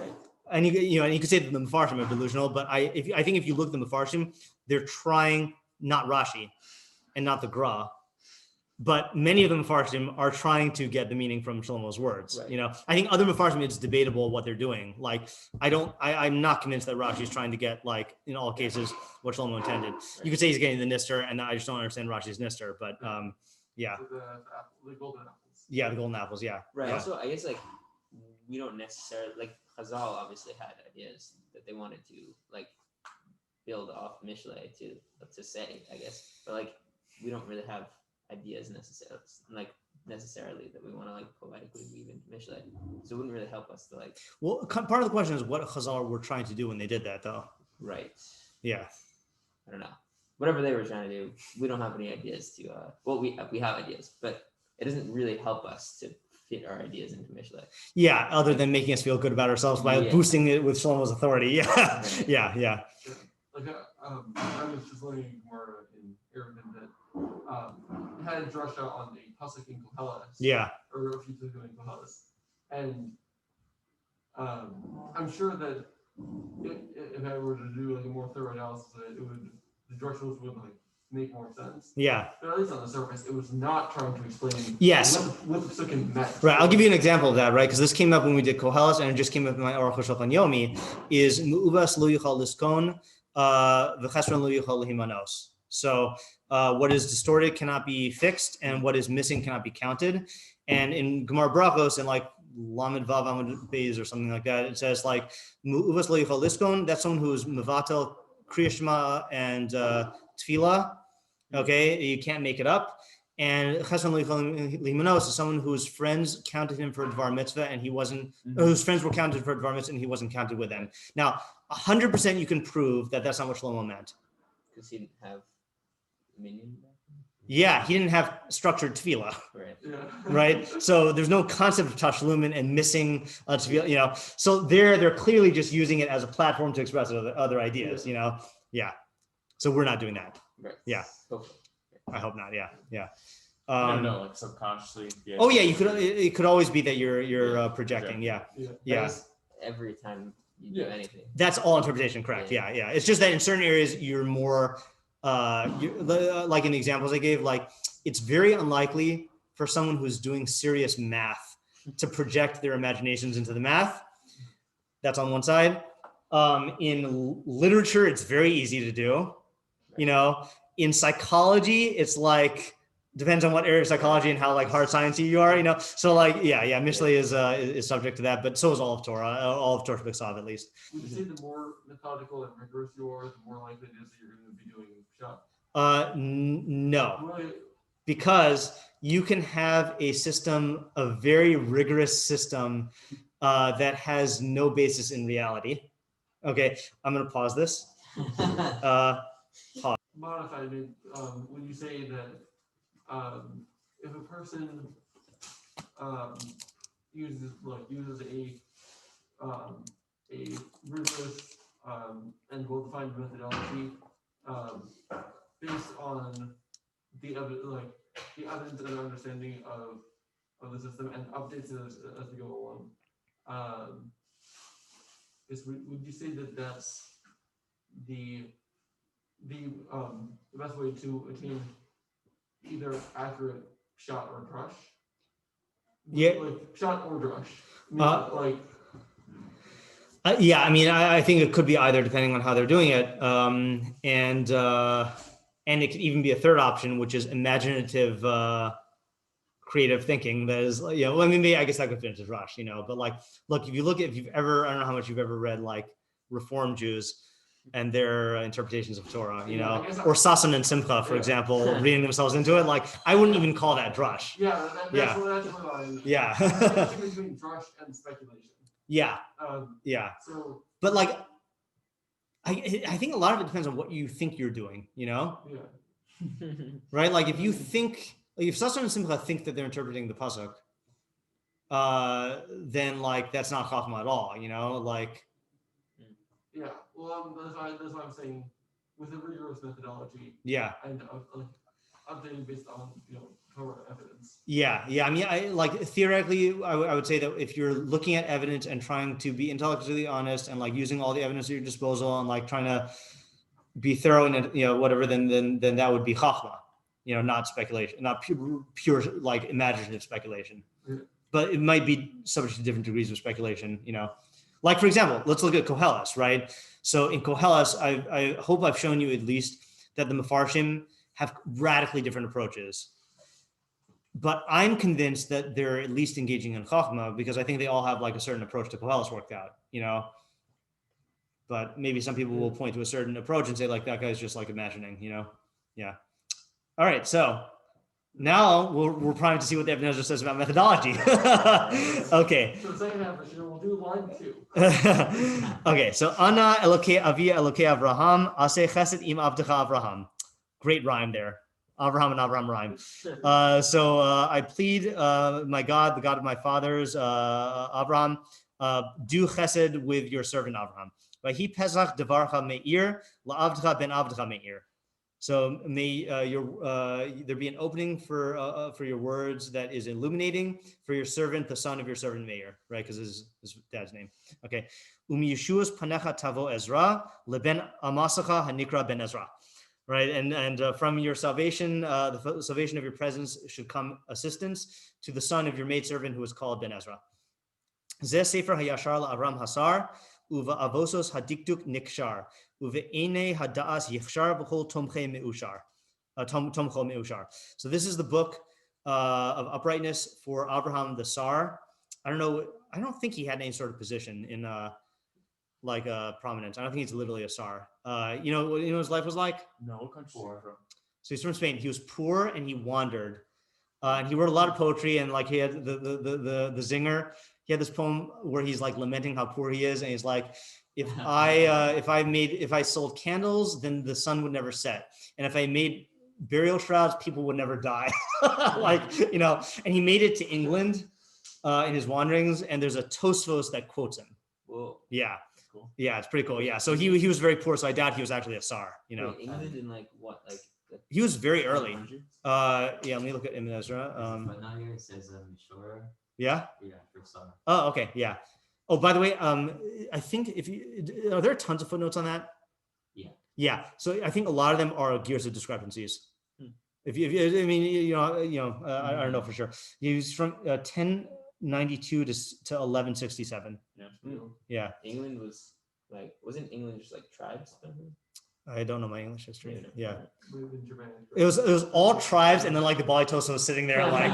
and you could say that the Mefarshim are delusional, but I think if you look at the Mefarshim, they're trying, not Rashi, and not the Gra, but many of the Mefarshim are trying to get the meaning from Shlomo's words. Right. I think other Mefarshim, it's debatable what they're doing. I'm not convinced that Rashi is trying to get, in all cases, what Shlomo intended. You could say he's getting the Nister, and I just don't understand Rashi's Nister, but yeah. The golden apples. Yeah, the golden apples, yeah. Right. Yeah. Also, I guess we don't necessarily Chazal obviously had ideas that they wanted to build off Mishlei to say, I guess, but we don't really have ideas necessarily that we want to poetically weave into Mishlei, so it wouldn't really help us to Well, part of the question is what Chazal were trying to do when they did that, though. Right. Yeah. I don't know. Whatever they were trying to do, we don't have any ideas to. We have ideas, but it doesn't really help us to fit our ideas into Mishlei. Yeah, other than making us feel good about ourselves by boosting it with Shlomo's authority. Yeah. Right. Yeah. I was just learning more in Arabic that had a drasha on a pasuk in Koheles. Yeah. Or a few in Koheles, and I'm sure that if I were to do a more thorough analysis of it, the drashos would make more sense. Yeah. But at least on the surface, it was not trying to explain. Yes. What the psukim meant. Right. I'll give you an example of that, right? Because this came up when we did Koheles, and it just came up in my Aruch HaShulchan Yomi. Is mu'ubas lo yichal liskon v'chesron lo yichal lihimanos. So what is distorted cannot be fixed, and what is missing cannot be counted. And in Gemara Brachos, and Lamed Vav Amud Beis or something like that, it says mu'uvas lo yichal liskon. That's someone who is mevatel Kriya Shema and Tefillah. Okay, you can't make it up. And chesron lo yichal limanos is someone whose friends counted him for Dvar Mitzvah, and he wasn't. Or whose friends were counted for Dvar Mitzvah, and he wasn't counted with them. Now, 100% you can prove that that's not what Shlomo meant. Because he didn't have minion. Yeah, he didn't have structured tefillah, Right. Yeah. right? So there's no concept of tashlumin and missing tefillah, So they're clearly just using it as a platform to express other ideas, Yeah. So we're not doing that. Right. Yeah. Hopefully. I hope not. Yeah. I don't know, subconsciously. Yeah. Oh yeah, it could always be that you're projecting. Yeah. Yeah. Yeah. Every time you do anything. That's all interpretation, correct? Yeah. It's just that in certain areas you're more. Like in the examples I gave, it's very unlikely for someone who's doing serious math to project their imaginations into the math. That's on one side. In literature, it's very easy to do. In psychology, it's depends on what area of psychology and how hard sciencey you are. So Mishlei is subject to that, but so is all of Torah, all of Torah B'Ksav at least. Would you say the more methodical and rigorous you are, the more likely it is that you're going to be doing pshat? No, Really? because you can have a system, a very rigorous system that has no basis in reality. Okay, I'm going to pause this. Modify it when you say that if a person uses a rigorous and well-defined methodology based on the evidence and understanding of the system, and updates it as we go along. Would you say that that's the best way to attain either accurate pshat or drush? Yeah. Like pshat or drush. Yeah, I mean, I think it could be either depending on how they're doing it, and it could even be a third option, which is imaginative, creative thinking. That is, I mean, maybe I guess that could fit into drush, But like, look, if you've ever, I don't know how much you've ever read like Reform Jews and their interpretations of Torah, or Sasan and Simcha, for example, reading themselves into it. Like, I wouldn't even call that drush. That's what I. Yeah. Between drush and speculation. Yeah. So, but like, I think a lot of it depends on what you think you're doing, Yeah. Right? Like if you think, if Sasan and Simcha think that they're interpreting the pasuk, then like that's not chachma at all, like. Yeah. Well, that's why I'm saying with a rigorous methodology. Yeah. And updating based on Torah evidence. Yeah. I mean, I like theoretically, I would say that if you're looking at evidence and trying to be intellectually honest and like using all the evidence at your disposal and like trying to be thorough in it, whatever, then that would be chachma, not speculation, not pure like imaginative speculation. Yeah. But it might be subject to different degrees of speculation, Like for example, let's look at Koheles, right? So in Koheles, I hope I've shown you at least that the Mefarshim have radically different approaches. But I'm convinced that they're at least engaging in Chachma because I think they all have like a certain approach to Koheles worked out, But maybe some people will point to a certain approach and say like that guy's just like imagining, Yeah. All right, so now we're primed to see what the Ibn Ezra says about methodology. Okay. So the second half of the show, we'll do line 2. Okay, so Ana Elokei Avi Elokei Avraham Aseh Chesed Im Avdecha Avraham. Great rhyme there. Avraham and Avraham rhyme. So I plead, my God, the God of my fathers, Avraham, do chesed with your servant Avraham. Vahi Pesach devarcha meir la'avdecha ben avdecha meir. So may there be an opening for your words that is illuminating for your servant, the son of your servant Meir, right? Because his dad's name. Okay. Yeshua's panecha tavo Ezra leben amasacha hanikra ben Ezra. Right, and from your salvation, the salvation of your presence should come assistance to the son of your maidservant who is called Ben Ezra. Zeh sefer hayashar la'Avram hasar uva avosos hadikduk nikshar uva ene hadaas yichshar v'chol tomche meushar, tomcho meushar. So this is the book of uprightness for Abraham the Sar. I don't think he had any sort of position in prominence. I don't think he's literally a Sar. You know what his life was like? No, what country is he from? So he's from Spain. He was poor and he wandered. And he wrote a lot of poetry, and like he had the zinger. He had this poem where he's like lamenting how poor he is, and he's like, if I sold candles, then the sun would never set. And if I made burial shrouds, people would never die. And he made it to England in his wanderings, and there's a Tosfos that quotes him. Whoa. Yeah. Cool. Yeah, it's pretty cool. Yeah, so he was very poor, so I doubt he was actually a Sar. Wait, England in like what, like he was very early. 100s? Yeah, let me look at Ibn Ezra. But now here it says shiur. Yeah. Yeah, for Sar. Oh, okay. Yeah. Oh, by the way, I think are there tons of footnotes on that? Yeah. Yeah. So I think a lot of them are gears of discrepancies. I don't know for sure. He was from 1092 to 1167. Yeah. England wasn't England just like tribes? I don't know my English history. Yeah. In Japan. It was all tribes, and then like the Bali Tosa was sitting there like,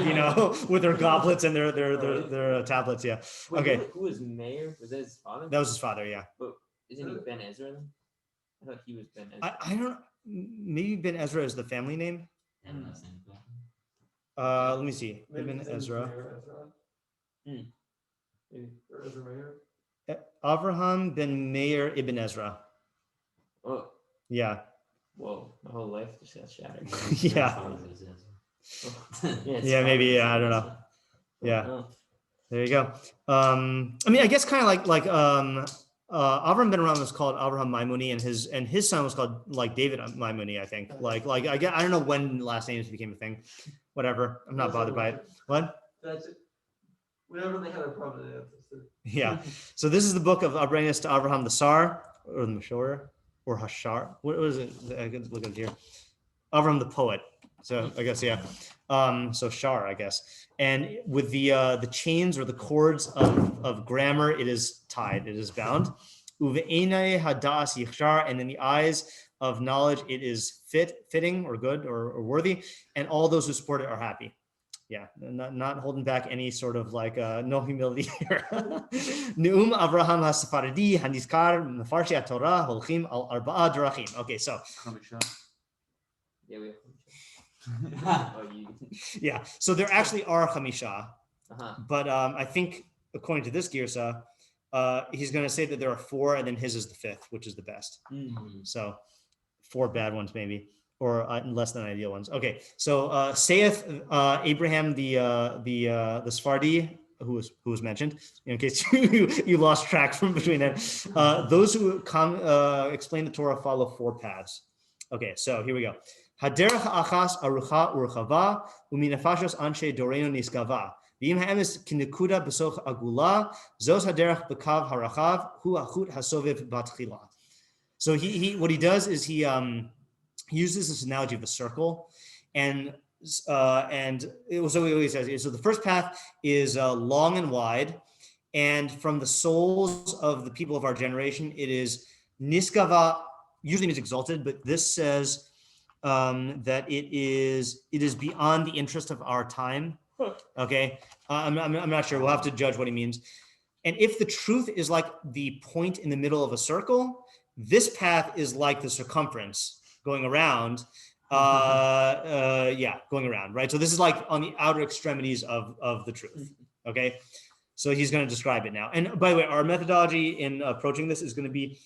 with their goblets and their tablets. Yeah. Wait, Okay. Who was mayor? Was that his father? That was his father. Yeah. But isn't he Ben Ezra then? I thought he was Ben Ezra. I don't. Maybe Ben Ezra is the family name. And last name. Let me see. Maybe Ibn his name is Ezra. Mayor Ezra. Maybe, or Ezra Mayor. Avraham ben Meir ibn Ezra. Oh, Yeah. whoa! My whole life just got shattered. Yeah. Yeah, Yeah, maybe. Yeah, I don't know. Yeah. Oh. There you go. I mean, I guess kind of like Avram ben Aram was called Avraham Maimoni, and his son was called like David Maimoni, I think. Like I don't know when last names became a thing. Whatever. I'm not bothered by it. What? That's it. Whenever they had a problem, they had to. Yeah. So this is the book of Abrenas to Avraham the Sar, or the Mashor, or Hashar. What is it? I can look at it here. Avraham the poet. So I guess, yeah. So Shar, I guess. And with the chains or the cords of grammar, it is tied, it is bound. Uve'enai hadas yichshar, and in the eyes of knowledge, it is fitting or good or worthy, and all those who support it are happy. Yeah, not holding back any sort of like no humility here. Neum Avraham HaSefaradi Hanizkar Mefarshi Torah Holchim al Arba'a Drachim. Okay, so. Yeah, we have yeah, so there actually are chamisha, Uh-huh. but I think according to this girsa, he's going to say that there are 4, and then his is the 5th, which is the best. So 4 bad ones maybe, or less than ideal ones. Okay, so saith Abraham the Sephardi, who was mentioned, in case you lost track from between them. Those who explain the Torah follow 4 paths. Okay, so here we go. Haderach achas arucha urchava uminafashos anshe doreno niskava. V'im ha'emes kinekuda besoch agula zos haderach bekav harachav hu achut hasoviv batchila. So he what he does is he uses this analogy of a circle, and it was so he always says. So the first path is long and wide, and from the souls of the people of our generation, it is niskava. Usually means exalted, but this says that it is beyond the interest of our time. Okay, I'm not sure. We'll have to judge what he means. And if the truth is like the point in the middle of a circle, this path is like the circumference going around. Going around, right? So this is like on the outer extremities of the truth. Okay, so he's going to describe it now. And by the way, our methodology in approaching this is going to be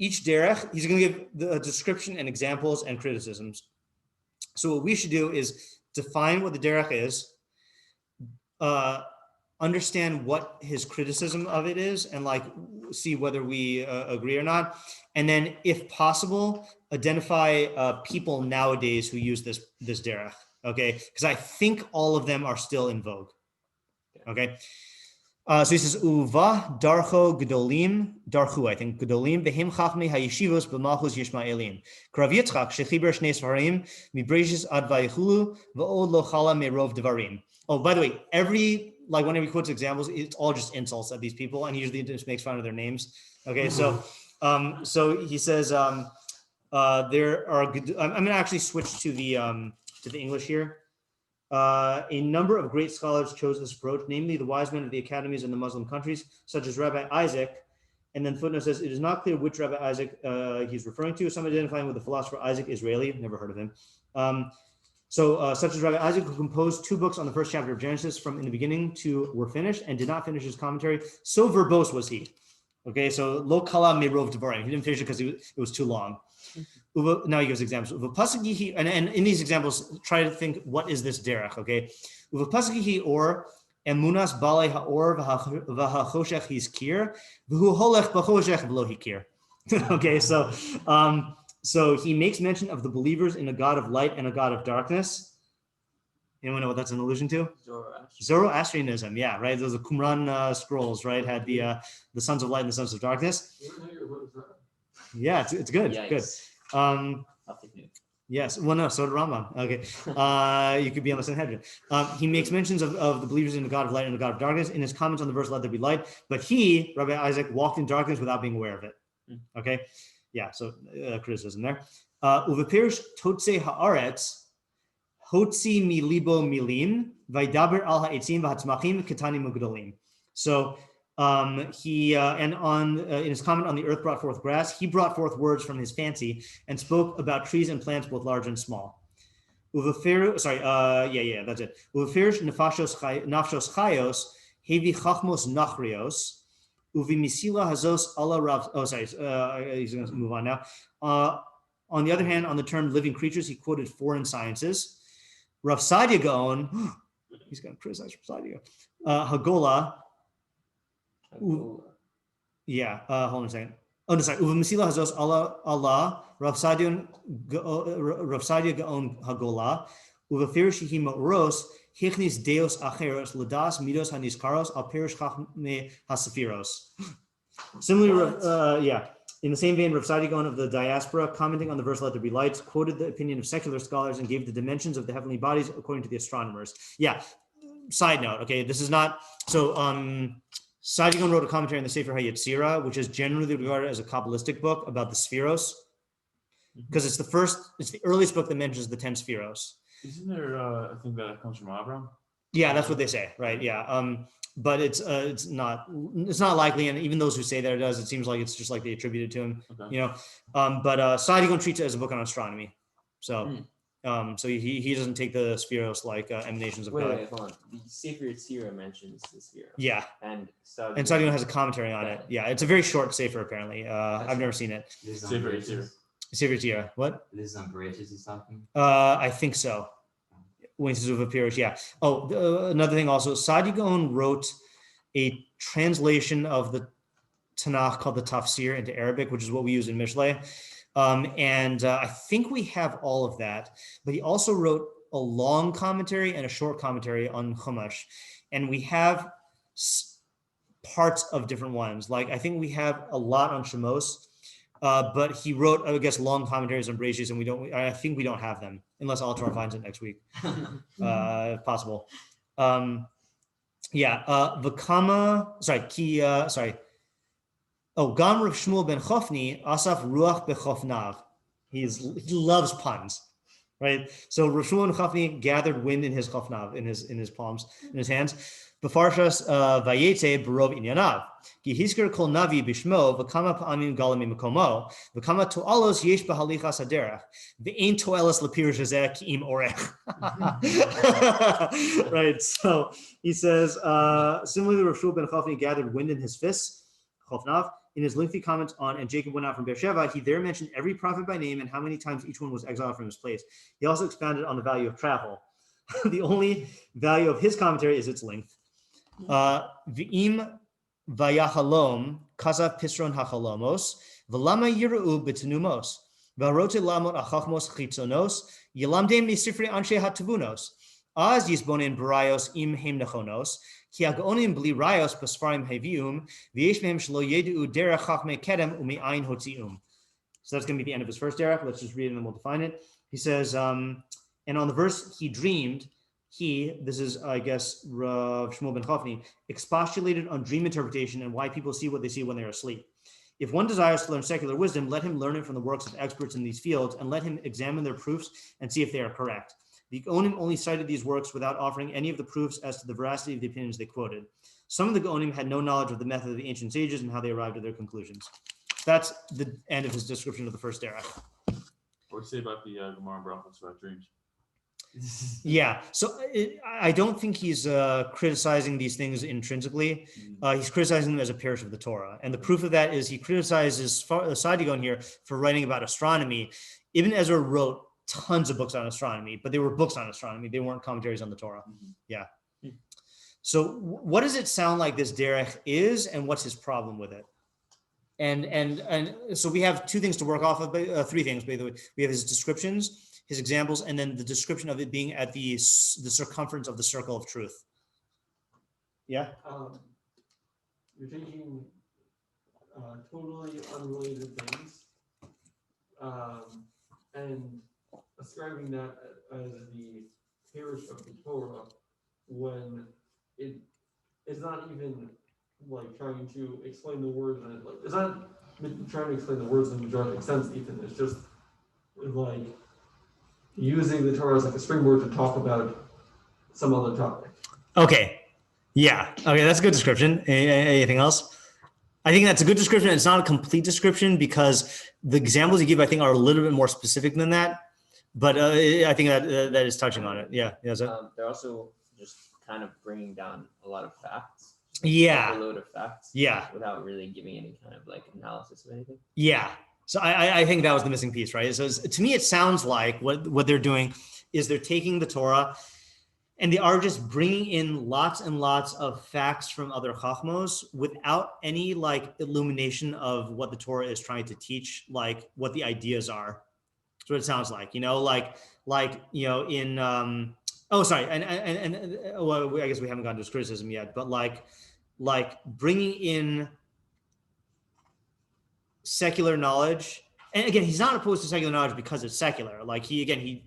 each derech, he's going to give the description and examples and criticisms. So what we should do is define what the derech is, understand what his criticism of it is, and like see whether we agree or not. And then, if possible, identify people nowadays who use this derech. Okay, because I think all of them are still in vogue. Okay. So he says, Uva darcho gedolim, darchu, I think, gedolim, behim chachmei hayeshivos b'malchus yishmaelim. Krav Yitzchak, shechiber shnei svarim, mibreshis ad vayichulu, v'od lo chala merov devarim. Oh, by the way, whenever he quotes examples, it's all just insults at these people, and he usually just makes fun of their names. Okay, so he says, there are, I'm going to actually switch to the English here. A number of great scholars chose this approach, namely the wise men of the academies in the Muslim countries, such as Rabbi Isaac. And then footnote says, it is not clear which Rabbi Isaac he's referring to. Some identifying with the philosopher Isaac Israeli, never heard of him. Such as Rabbi Isaac, who composed 2 books on the first chapter of Genesis from in the beginning to were finished and did not finish his commentary. So verbose was he. Okay, so lo kala merov devarim. He didn't finish it because it was too long. Now he gives examples. And in these examples, try to think, what is this derech? Okay, or emunas balei haor v'hachoshech hizkir v'hu holech b'choshech v'lo hikir. Okay, so he makes mention of the believers in a God of light and a God of darkness. Anyone know what that's an allusion to? Zoroastrianism, yeah, right. Those are Qumran scrolls, right? Had the sons of light and the sons of darkness. Yeah, it's good. Yikes. Good. Yes. Well, no, so did Rambam. Okay. You could be on the Sanhedrin. He makes mentions of the believers in the God of light and the God of darkness in his comments on the verse, let there be light. But he, Rabbi Isaac, walked in darkness without being aware of it. Okay. Yeah. So criticism there. Uvepirish totse haaretz hotzi milibo milim vaidaber al ha'etzim v'hatzmachim ketani mugdalim. So he and on in his comment on the earth brought forth grass, he brought forth words from his fancy and spoke about trees and plants both large and small. That's it. Uvefirish nafshos chayos hevi chachmos nachrios uvi misila hazos ala rav. He's going to move on now. On the other hand, on the term living creatures, he quoted foreign sciences. Rav Sadia Gaon, He's going to criticize Rhapsodio. Hagola. Yeah. Hold on a second. Oh, no, sorry. Uva Masila Hazos Allah Rhapsodio Gaon Hagola. Uva Firishihi Moros. Hichnis Deus Acheros Ladas Midos Haniskaros Al Perish Chachme Hasafiros. Similarly, in the same vein, Rav Sadi Gaon of the diaspora, commenting on the verse "Let there be lights," quoted the opinion of secular scholars and gave the dimensions of the heavenly bodies according to the astronomers. Yeah. Side note. Okay, this is not so. Sadi Gaon wrote a commentary on the Sefer HaYetzirah, which is generally regarded as a Kabbalistic book about the Spheros, because it's the earliest book that mentions the 10 Spheros. Isn't there a thing that comes from Abraham? Yeah, that's what they say, right? Yeah. But it's not likely, and even those who say that it does, it seems like it's just like they attribute it to him, okay. But Sadi Gaon treats it as a book on astronomy, so so he doesn't take the Spheros like emanations of God. Wait, hold on. The Sefer Yetzirah mentions the Spheros. Yeah, and Sadi Gaon has a commentary on it. Yeah, it's a very short Sefer apparently. I've never seen it. Sefer Yetzirah. Sefer Yetzirah. What? This is on Bereshit he's talking? I think so. When he says of Pirish, yeah. Oh, another thing also, Sadi Gaon wrote a translation of the Tanakh called the Tafsir into Arabic, which is what we use in Mishlei. And I think we have all of that. But he also wrote a long commentary and a short commentary on Chumash. And we have parts of different ones. Like, I think we have a lot on Shemos. But he wrote, I guess, long commentaries on Bereshit, and I think we don't have them unless Altar finds it next week, if possible. Gam Rav Shmuel ben Chofni Asaf Ruach bechofnav. He loves puns, right? So Rav Shmuel ben Chofni gathered wind in his chofnav, in his palms, in his hands. B'farshas vayete barov inyanav. Ki hisker kol navi bishmo v'kama pa'amim galam mimakomo v'kama to'alos yesh b'halichas haderech v'ein to'elas l'pirush hazeh ki'im orech. Right. So he says, similarly, Rav Shmuel ben Chofni gathered wind in his fists, chofnav. In his lengthy comments on "And Jacob went out from Beersheba," he there mentioned every prophet by name and how many times each one was exiled from his place. He also expounded on the value of travel. The only value of his commentary is its length. V'im vayachalom kazav pisron hachalomos v'lama yiru b'tenumos v'arote lamot achachmos chitzonos yilamdem misifrei anshe hatavunos az yisbonen barayos im hem nechonos ki agaonim bli rayos basfarim hevium v'yesh mehem shlo yedu derech chachmei kedem u'me'ayin hotzium. So that's going to be the end of his first derech. Let's just read it and then we'll define it. He says, and on the verse he dreamed. This is, I guess, Rav Shmuel ben Chofni, expostulated on dream interpretation and why people see what they see when they're asleep. If one desires to learn secular wisdom, let him learn it from the works of experts in these fields and let him examine their proofs and see if they are correct. The Gaonim only cited these works without offering any of the proofs as to the veracity of the opinions they quoted. Some of the Gaonim had no knowledge of the method of the ancient sages and how they arrived at their conclusions. That's the end of his description of the first derech. What do you say about the Gemara and Brachos about dreams? Yeah, so I don't think he's criticizing these things intrinsically. He's criticizing them as a parish of the Torah. And the proof of that is he criticizes Sadi Gaon here for writing about astronomy. Ibn Ezra wrote tons of books on astronomy, but they were books on astronomy. They weren't commentaries on the Torah. Yeah. So what does it sound like this derech is, and what's his problem with it? And so we have two things to work off of, three things, by the way. We have his descriptions, his examples, and then the description of it being at the circumference of the circle of truth. Yeah? You're taking totally unrelated things and ascribing that as the parish of the Torah when it is not even like trying to explain the words, and like it's not trying to explain the words in the majority sense even. It's just like using the Torah as like a springboard to talk about some other topic. Okay. Yeah. Okay, that's a good description. Anything else? I think that's a good description. It's not a complete description because the examples you give, I think, are a little bit more specific than that. But I think that is touching on it. Yeah. Yeah. They're also just kind of bringing down a lot of facts. Yeah. A load of facts. Yeah. Without really giving any kind of like analysis of anything. Yeah. So I think that was the missing piece, right? So to me, it sounds like what they're doing is they're taking the Torah And they are just bringing in lots and lots of facts from other chachmos without any like illumination of what the Torah is trying to teach, like what the ideas are. That's what it sounds like, you know, like you know, in well, I guess we haven't gotten to his criticism yet, but like bringing in secular knowledge. And again, he's not opposed to secular knowledge because it's secular. Like he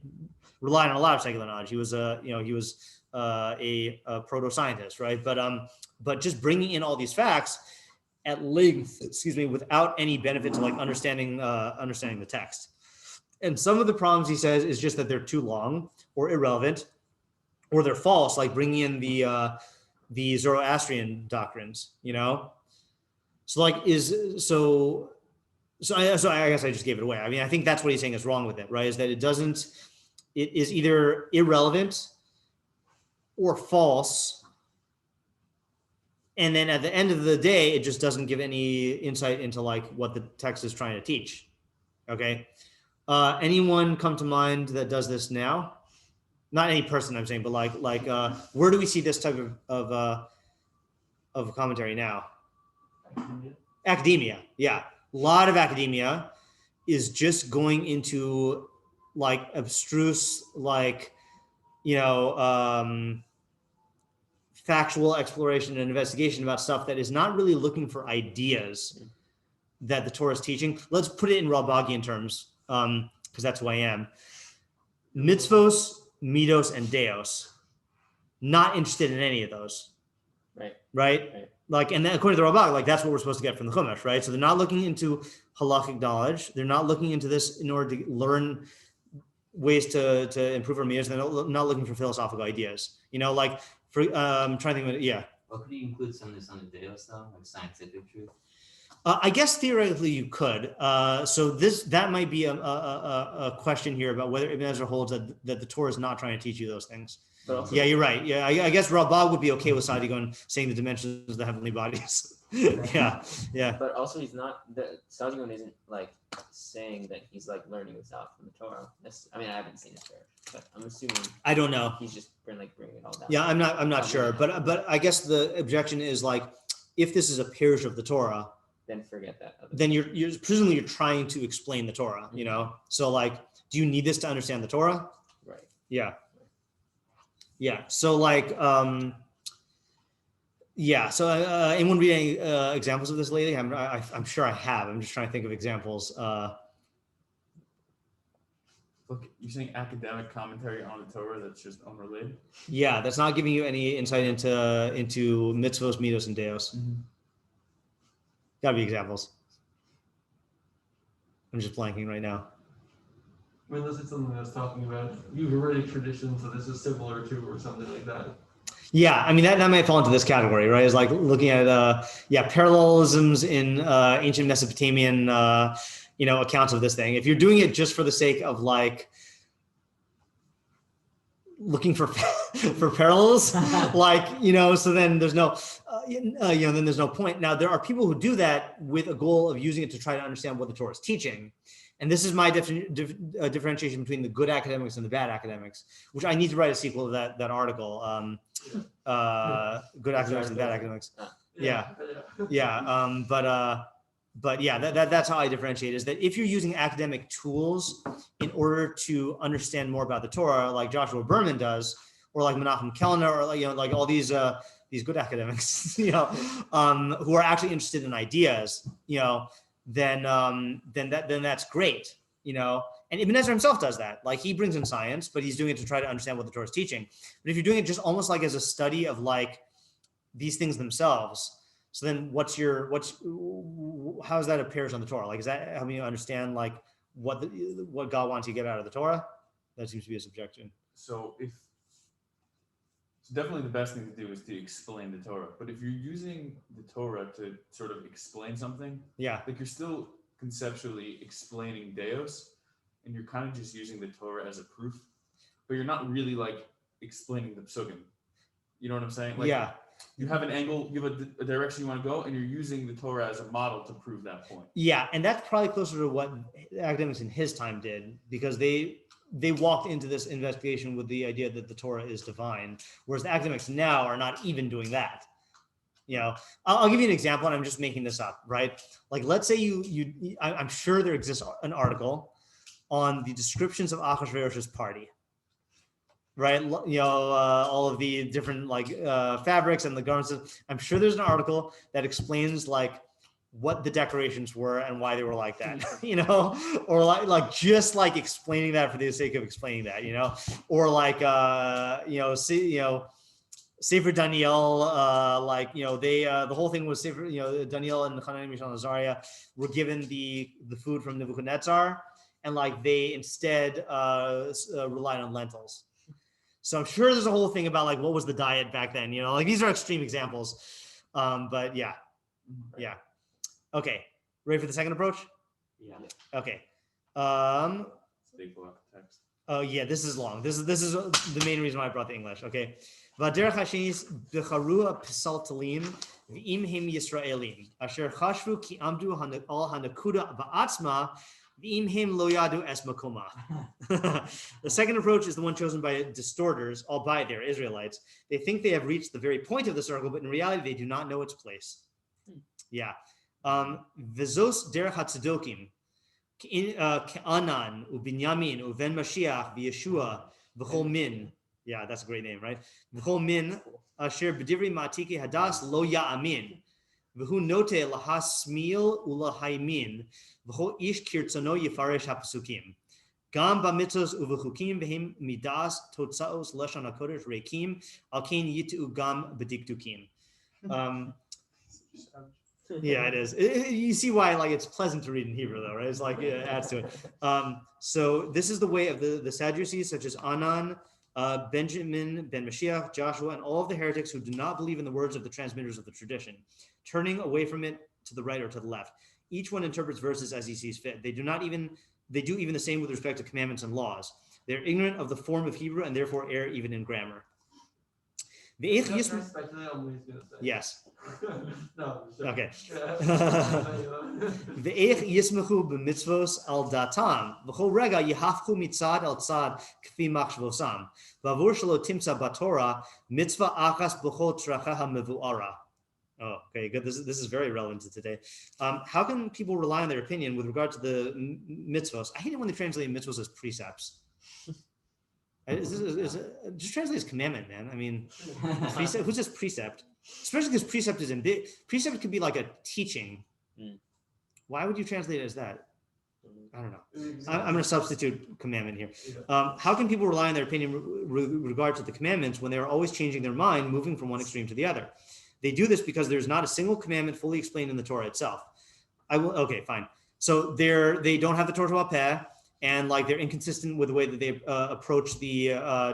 relied on a lot of secular knowledge. He was a proto-scientist, right? But just bringing in all these facts at length, without any benefit to like understanding the text. And some of the problems he says is just that they're too long or irrelevant, or they're false, like bringing in the Zoroastrian doctrines, you know. So I guess I just gave it away. I mean, I think that's what he's saying is wrong with it, right? Is that it is either irrelevant or false. And then at the end of the day, it just doesn't give any insight into like what the text is trying to teach. Okay. Anyone come to mind that does this now? Not any person I'm saying, but like where do we see this type of commentary now? Academia. Yeah. A lot of academia is just going into like abstruse, like, you know, factual exploration and investigation about stuff that is not really looking for ideas that the Torah is teaching. Let's put it in Rabagian terms, because that's who I am. Mitzvos, midos, and deos. Not interested in any of those. Right? Like, and then according to the Rabbah, like that's what we're supposed to get from the Chumash, right? So they're not looking into halakhic knowledge. They're not looking into this in order to learn ways to improve our midas. They're not looking for philosophical ideas. You know, like for I'm trying to think of it, yeah. Well, could you include some of this on the deos though, like scientific truth? I guess theoretically you could. So that might be a question here about whether Ibn Ezra holds that the Torah is not trying to teach you those things. Yeah, you're right. Yeah, I guess Rabbah would be okay with Sadigon saying the dimensions of the heavenly bodies. yeah. But also Sadigon isn't like saying that he's like learning this out from the Torah. I mean, I haven't seen it there, but I'm assuming. I don't know. He's just bringing it all down. Yeah, I'm not sure, but I guess the objection is like, if this is a pirish of the Torah, then forget that. Then you're presumably you're trying to explain the Torah, you know? So like, do you need this to understand the Torah? Right. Yeah. Yeah. So like, yeah. So anyone read any examples of this lately? I'm sure I have. I'm just trying to think of examples. Look, you're saying academic commentary on the Torah that's just unrelated? Yeah, that's not giving you any insight into mitzvos, midos, and deos. Mm-hmm. Gotta be examples. I'm just blanking right now. I mean, this is something that's talking about Ugaritic tradition, so this is similar to, or something like that. Yeah, I mean that might fall into this category, right? It's like looking at parallelisms in ancient Mesopotamian accounts of this thing. If you're doing it just for the sake of like looking for parallels, like, you know, so then there's no then there's no point. Now there are people who do that with a goal of using it to try to understand what the Torah is teaching. And this is my differentiation between the good academics and the bad academics, which I need to write a sequel to that article. Good academics and bad academics. But yeah, that's how I differentiate, is that if you're using academic tools in order to understand more about the Torah, like Joshua Berman does, or like Menachem Kellner, or like all these good academics, who are actually interested in ideas, then that's great, And Ibn Ezra himself does that. Like, he brings in science, but he's doing it to try to understand what the Torah is teaching. But if you're doing it just almost like as a study of like these things themselves, so then how's that appears on the Torah? Like, is that helping you understand like what God wants you to get out of the Torah? That seems to be a subjection. So definitely the best thing to do is to explain the Torah. But if you're using the Torah to sort of explain something, like you're still conceptually explaining Deus, and you're kind of just using the Torah as a proof, but you're not really like explaining the psukim. You know what I'm saying? Like, you have an angle, you have a direction you want to go, and you're using the Torah as a model to prove that point. Yeah, and that's probably closer to what academics in his time did, because they they walked into this investigation with the idea that the Torah is divine, whereas the academics now are not even doing that. I'll give you an example, and I'm just making this up, right? Like, let's say I'm sure there exists an article on the descriptions of Achashverosh's party, right? All of the different fabrics and the garments. I'm sure there's an article that explains what the decorations were and why they were like that, or just explaining that for the sake of explaining that, or Sefer Daniel, the whole thing was Sefer, Daniel and Hananiah, Mishael, and Azariah were given the food from Nebuchadnezzar, and they instead relied on lentils. So I'm sure there's a whole thing about what was the diet back then, these are extreme examples, but yeah. Okay, ready for the second approach? Yeah. Okay. Big block of text. Oh yeah, this is long. This is the main reason why I brought the English. Okay. V'derech hashenis b'charua pisal talim v'im him Yisraelim asher chashvu ki amdu al hanakuda ba'atzma v'im him lo yadu es makoma. The second approach is the one chosen by distorters, albeit they're Israelites. They think they have reached the very point of the circle, but in reality they do not know its place. Yeah. V'zos derech hatzedokim Ke'anan u'Binyamin u'Ven Mashiach v'Yeshua v'chol min. Yeah, that's a great name, right? V'chol min asher b'divri ma'atiki hadas lo ya'amin v'hu note lahasmil u'lahaymin v'chol ish kirtzono yifaresh ha'pasukim gam b'mitzos u'v'chukim v'him midas totzaos lashon hakodesh reikim al kein yitu gam b'dikdukim. Yeah, it is. You see why it's pleasant to read in Hebrew, though, right? It's it adds to it. So this is the way of the Sadducees, such as Anan, Benjamin, Ben Mashiach, Joshua, and all of the heretics who do not believe in the words of the transmitters of the tradition, turning away from it to the right or to the left. Each one interprets verses as he sees fit. They do even the same with respect to commandments and laws. They're ignorant of the form of Hebrew and therefore err even in grammar. Yes. No. Okay. Ve'ech yismechu b'mitzvos al datam v'chol rega yihafchu mitzad al tzad k'fi machshvosam v'avur shelo timtza b'Torah mitzvah achas b'chol trachaha mevu'ara. Oh, okay, good. This is very relevant to today. How can people rely on their opinion with regard to the mitzvos? I hate it when they translate mitzvos as precepts. Just translate as commandment, man. I mean, precept, who says precept? Especially because precept is in big. Precept could be like a teaching. Why would you translate it as that? I don't know. I'm going to substitute commandment here. How can people rely on their opinion with regard to the commandments when they are always changing their mind, moving from one extreme to the other? They do this because there's not a single commandment fully explained in the Torah itself. Okay, fine. So they don't have the Torah Peh. And they're inconsistent with the way that they approach the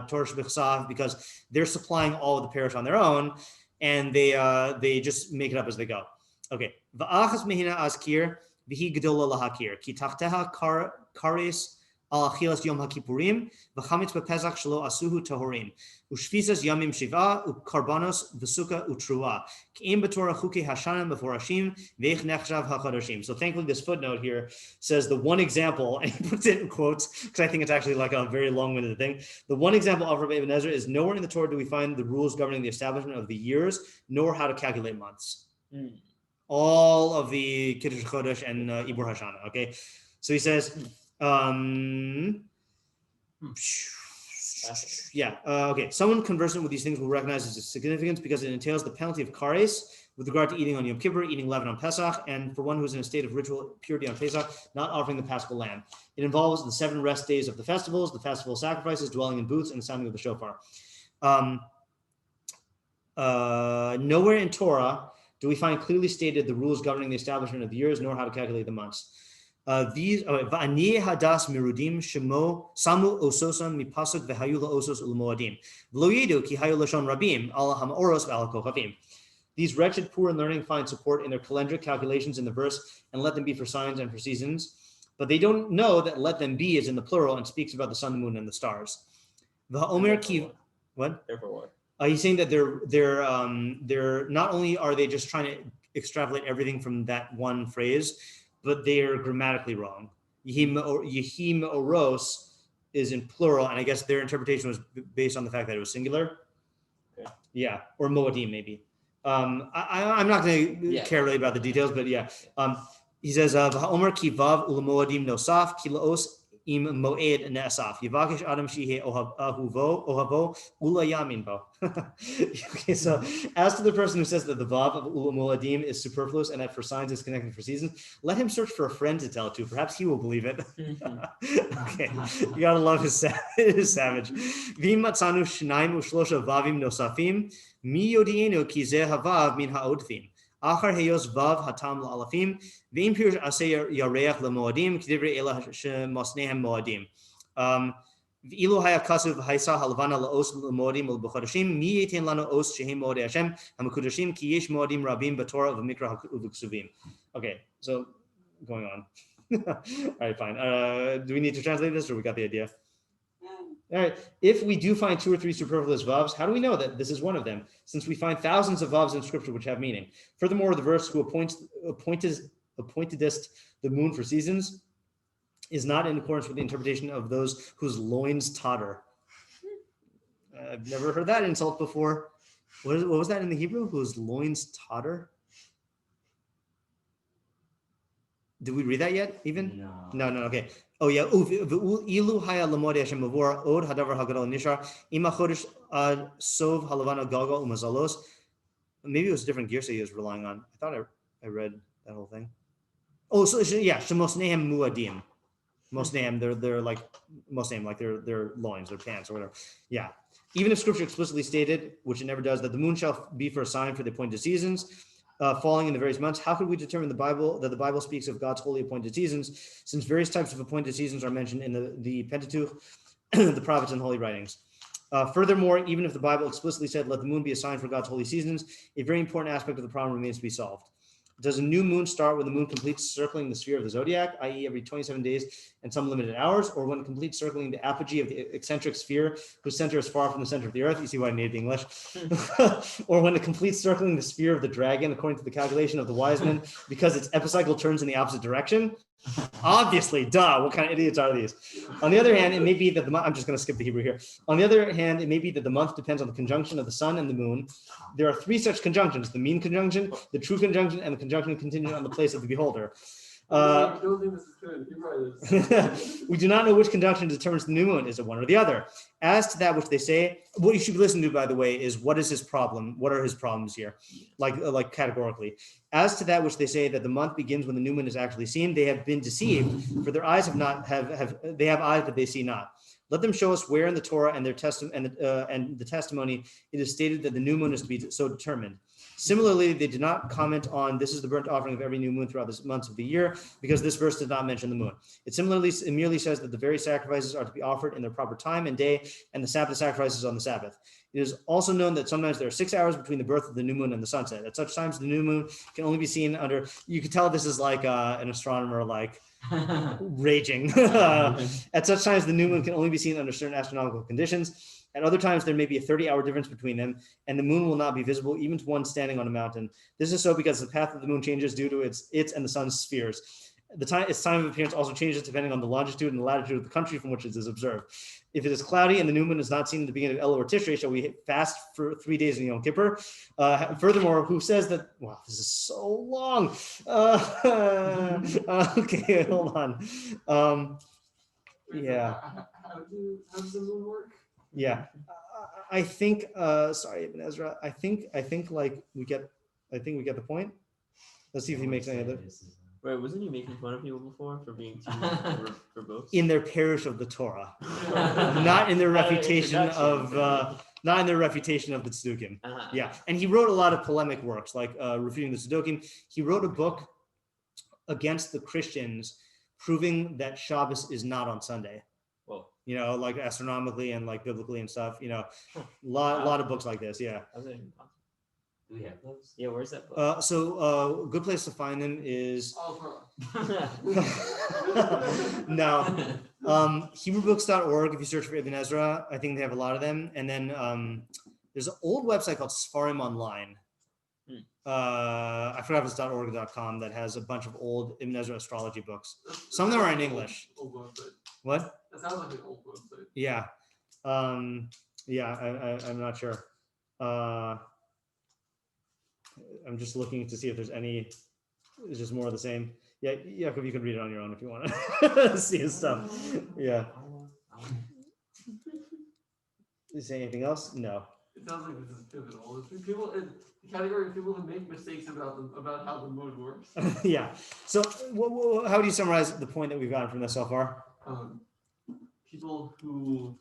Torah Shebechsav because they're supplying all of the parish on their own, and they just make it up as they go. Okay. Va'achas mehina azkir v'hi gedola lahakir ki tachteha kares al achilas yom hakippurim v'chametz bepezach shelo asuhu tahorim ushfisas yamim shiva ukarbanos v'suka utrua k'im b'torah chukei hashanim b'forashim v'ech nechshav hachadoshim. So thankfully this footnote here says the one example, and he puts it in quotes because I think it's actually a very long-winded thing. The one example offered by Ibn Ezra is nowhere in the Torah do we find the rules governing the establishment of the years, nor how to calculate months. All of the Kiddush Chodesh and Ibur Hashanah. Okay, so he says. Okay. Someone conversant with these things will recognize its significance because it entails the penalty of kares with regard to eating on Yom Kippur, eating leaven on Pesach, and for one who is in a state of ritual purity on Pesach, not offering the Paschal lamb. It involves the 7 rest days of the festivals, the festival sacrifices, dwelling in booths, and the sounding of the shofar. Nowhere in Torah do we find clearly stated the rules governing the establishment of the years, nor how to calculate the months. These va'aniye hadas mirudim shemo samu ososam mipasuk v'hayu la'osos ulmoadim v'lo yedu ki hayu lashon rabim al hamaoros v'al kochavim. These wretched poor in learning find support in their calendric calculations in the verse, and let them be for signs and for seasons, but they don't know that let them be is in the plural and speaks about the sun, the moon, and the stars. V'haomer ki what? Therefore what? He's saying that they're not only are they just trying to extrapolate everything from that one phrase, but they are grammatically wrong. Yehim oros is in plural, and I guess their interpretation was based on the fact that it was singular. Okay. Yeah, or moadim maybe. I'm not going to care really about the details, but yeah. He says, "V'haomer ki vav u'lemoadim nosaf ki laos im moed ne'asaf yivakish adam shihe ohavo ula yamin bo." Okay, so as to the person who says that the vav of ula moadim is superfluous and that for signs is connected for seasons, let him search for a friend to tell it to. Perhaps he will believe it. Okay, you gotta love his savage. V'im matzanu shnaim u'shlosha vavim nosafim mi yodienu ki zeh havav min ha'odfim. Achar heyos vav hatam la'alafim v'im pirush aseh yareach lemoadim k'divrei elah shemosnehem moadim. V'ilu haya kasuv haisa halavana laos lemoadim u'b'chodashim mi yetin lanu os shehem moadei Hashem hamekudashim ki yesh moadim rabim b'torah v'mikra u'v'ksuvim. Okay, so going on. All right, fine. Do we need to translate this, or we got the idea? All right. If we do find 2 or 3 superfluous vavs, how do we know that this is one of them? Since we find thousands of vavs in scripture which have meaning. Furthermore, the verse "who appointedest the moon for seasons" is not in accordance with the interpretation of those whose loins totter. I've never heard that insult before. What was that in the Hebrew? Whose loins totter? Did we read that yet? Even? No. Okay. Oh yeah. Ilu haya lamodi Hashem mavor od hadavar hagadol nishar ima chodesh sov halavana galgal umazalos. Maybe it was a different girsa he was relying on. I thought I read that whole thing. Oh, so yeah, shemosnehem muadim. Mosnehem, they're like mosnehem, like their loins, their pants, or whatever. Yeah. Even if scripture explicitly stated, which it never does, that the moon shall be for a sign for the appointed seasons, falling in the various months, how could we determine that the Bible speaks of God's holy appointed seasons, since various types of appointed seasons are mentioned in the Pentateuch, the prophets, and holy writings? Furthermore, even if the Bible explicitly said, "Let the moon be a sign for God's holy seasons," a very important aspect of the problem remains to be solved. Does a new moon start when the moon completes circling the sphere of the zodiac, i.e. every 27 days and some limited hours, or when it completes circling the apogee of the eccentric sphere whose center is far from the center of the earth? You see why I needed English. Or when it completes circling the sphere of the dragon according to the calculation of the wise men because its epicycle turns in the opposite direction? Obviously, duh, what kind of idiots are these? On the other hand, it may be that I'm just going to skip the Hebrew here. On the other hand, it may be that the month depends on the conjunction of the sun and the moon. There are 3 such conjunctions: the mean conjunction, the true conjunction, and the conjunction contingent on the place of the beholder. I don't think this is good. You're right. We do not know which conjunction determines the new moon. Is it one or the other? As to that which they say, what you should listen to, by the way, is what is his problem? What are his problems here? Like categorically. As to that which they say that the month begins when the new moon is actually seen, they have been deceived, for their eyes have eyes but they see not. Let them show us where in the Torah and their and the testimony it is stated that the new moon is to be so determined. Similarly, they did not comment on "this is the burnt offering of every new moon throughout the months of the year," because this verse does not mention the moon. It merely says that the very sacrifices are to be offered in their proper time and day, and the Sabbath sacrifices on the Sabbath. It is also known that sometimes there are 6 hours between the birth of the new moon and the sunset. At such times, the new moon can only be seen under. You can tell this is like an astronomer, like raging. At such times, the new moon can only be seen under certain astronomical conditions. At other times, there may be a 30-hour difference between them, and the moon will not be visible even to one standing on a mountain. This is so because the path of the moon changes due to its and the sun's spheres. Its time of appearance also changes depending on the longitude and the latitude of the country from which it is observed. If it is cloudy and the new moon is not seen at the beginning of Elul or Tishrei, shall we fast for 3 days in Yom Kippur? Furthermore, who says that? Wow, this is so long. Okay, hold on. Yeah. How does the moon work? Yeah, I think. Sorry, Ibn Ezra. I think like we get the point. Let's see if he makes any other. Right, wasn't he making fun of people before for being too verbose? In their parish of the Torah, not in their refutation of the Tzedukim. Yeah, and he wrote a lot of polemic works, like refuting the Tzedukim. He wrote a book against the Christians, proving that Shabbos is not on Sunday. Well, like astronomically and like biblically and stuff. A lot of books like this. Yeah. Do we have those? Yeah, where's that book? So a good place to find them is no, Hebrewbooks.org. If you search for Ibn Ezra, I think they have a lot of them. And then there's an old website called Sfarim Online. I forgot if it's .org.com that has a bunch of old Ibn Ezra astrology books. Some of them are in English. What? That sounds like an old website. Yeah. I'm not sure. I'm just looking to see if there's any. It's just more of the same. Yeah, Jacob, you can read it on your own if you want to see his stuff. Yeah. Did you say anything else? No. It sounds like this is pivotal. People in the category of people who make mistakes about how the mood works. Yeah. So, how would you summarize the point that we've gotten from this so far? People who,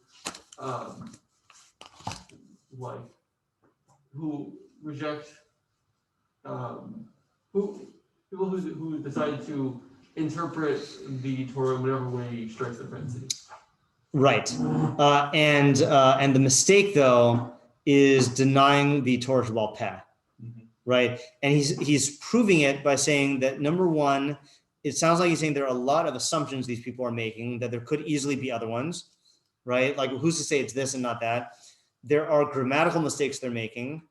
who reject, people who decide to interpret the Torah in whatever way strikes their fancy. Right. And the mistake though is denying the Torah Shabbat Peh. Right. And he's proving it by saying that number one, it sounds like he's saying there are a lot of assumptions these people are making, that there could easily be other ones, right? Like who's to say it's this and not that? There are grammatical mistakes they're making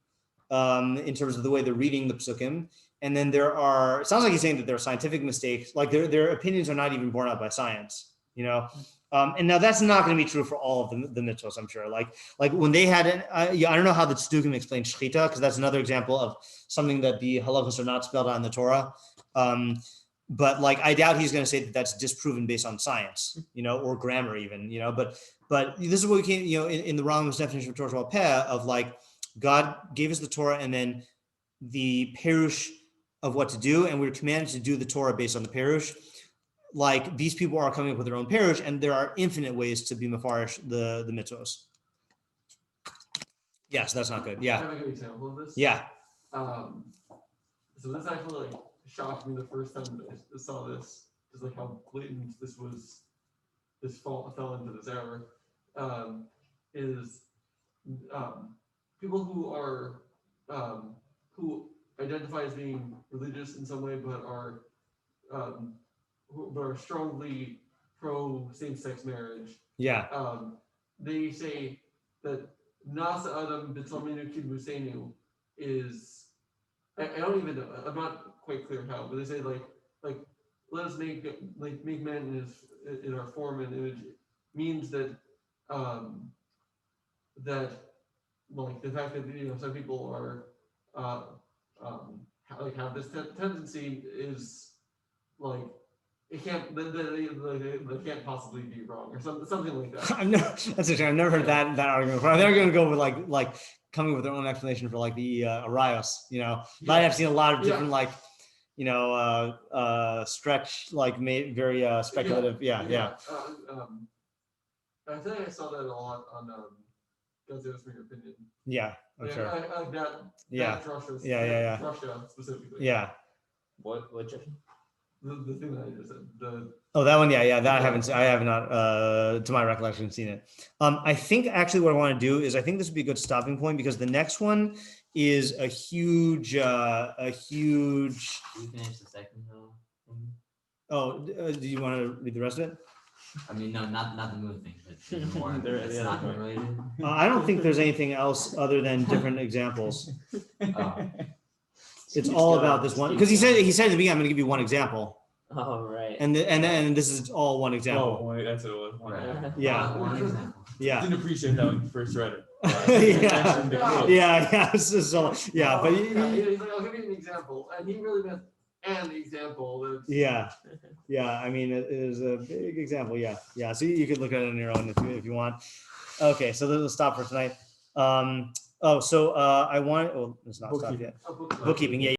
in terms of the way they're reading the psukim. And then it sounds like he's saying that there are scientific mistakes, like their opinions are not even borne out by science, you know? And now that's not going to be true for all of the mitzvos, I'm sure. Like when they had, I don't know how the Tzdukim explained shechita, because that's another example of something that the halachos are not spelled out in the Torah. But like, I doubt he's going to say that that's disproven based on science, you know, or grammar even, you know, but this is what we can, you know, in the Rambam's definition of Torah Shabbat Peh, of like, God gave us the Torah and then the Perush of what to do. And we were commanded to do the Torah based on the Perush. Like these people are coming up with their own Perush, and there are infinite ways to be mafarish the mitzvos. Yes, that's not good. Yeah. Can I have a good example of this? Yeah. So this actually like shocked me the first time that I saw this, just like how blatant this fell into this error. Is people who are who identify as being religious in some way, but are strongly pro same-sex marriage. Yeah. They say that Nasa Adam B'Tzalmenu Kibusenu is, I don't even know, I'm not quite clear how, but they say like let us make man in our form and image means that that like the fact that, you know, some people are have this tendency is like it can't, they can't possibly be wrong or something like that. I've never heard that argument before. They're going to go with like coming with their own explanation for like the arayos, you know. Yeah. I've seen a lot of different like, you know, stretch, like very speculative. Yeah. I think I saw that a lot on God's Ask Me Your Opinion. Yeah, I'm sure. Russia specifically. Yeah. What? The thing that I just said. That one, yeah. That I have not, to my recollection, seen it. I think actually what I want to do is I think this would be a good stopping point, because the next one is a huge. Did you finish the second though? Oh, do you want to read the rest of it? I mean, no, not the moon thing, but more. It's not related. I don't think there's anything else other than different examples. It's all about this one, because he said at the beginning, I'm going to give you one example. Oh, right. And this is all one example. Oh, that's what it was. Right. Yeah. One example. Yeah. Didn't appreciate that when you first read it. Yeah. So, yeah, but he's like, I'll give you an example, and he really meant an example. Yeah. I mean, it is a big example. Yeah. So you could look at it on your own if you want. Okay, so this will stop for tonight. I want. Oh, it's not stopped yet. Bookkeeping. Yeah.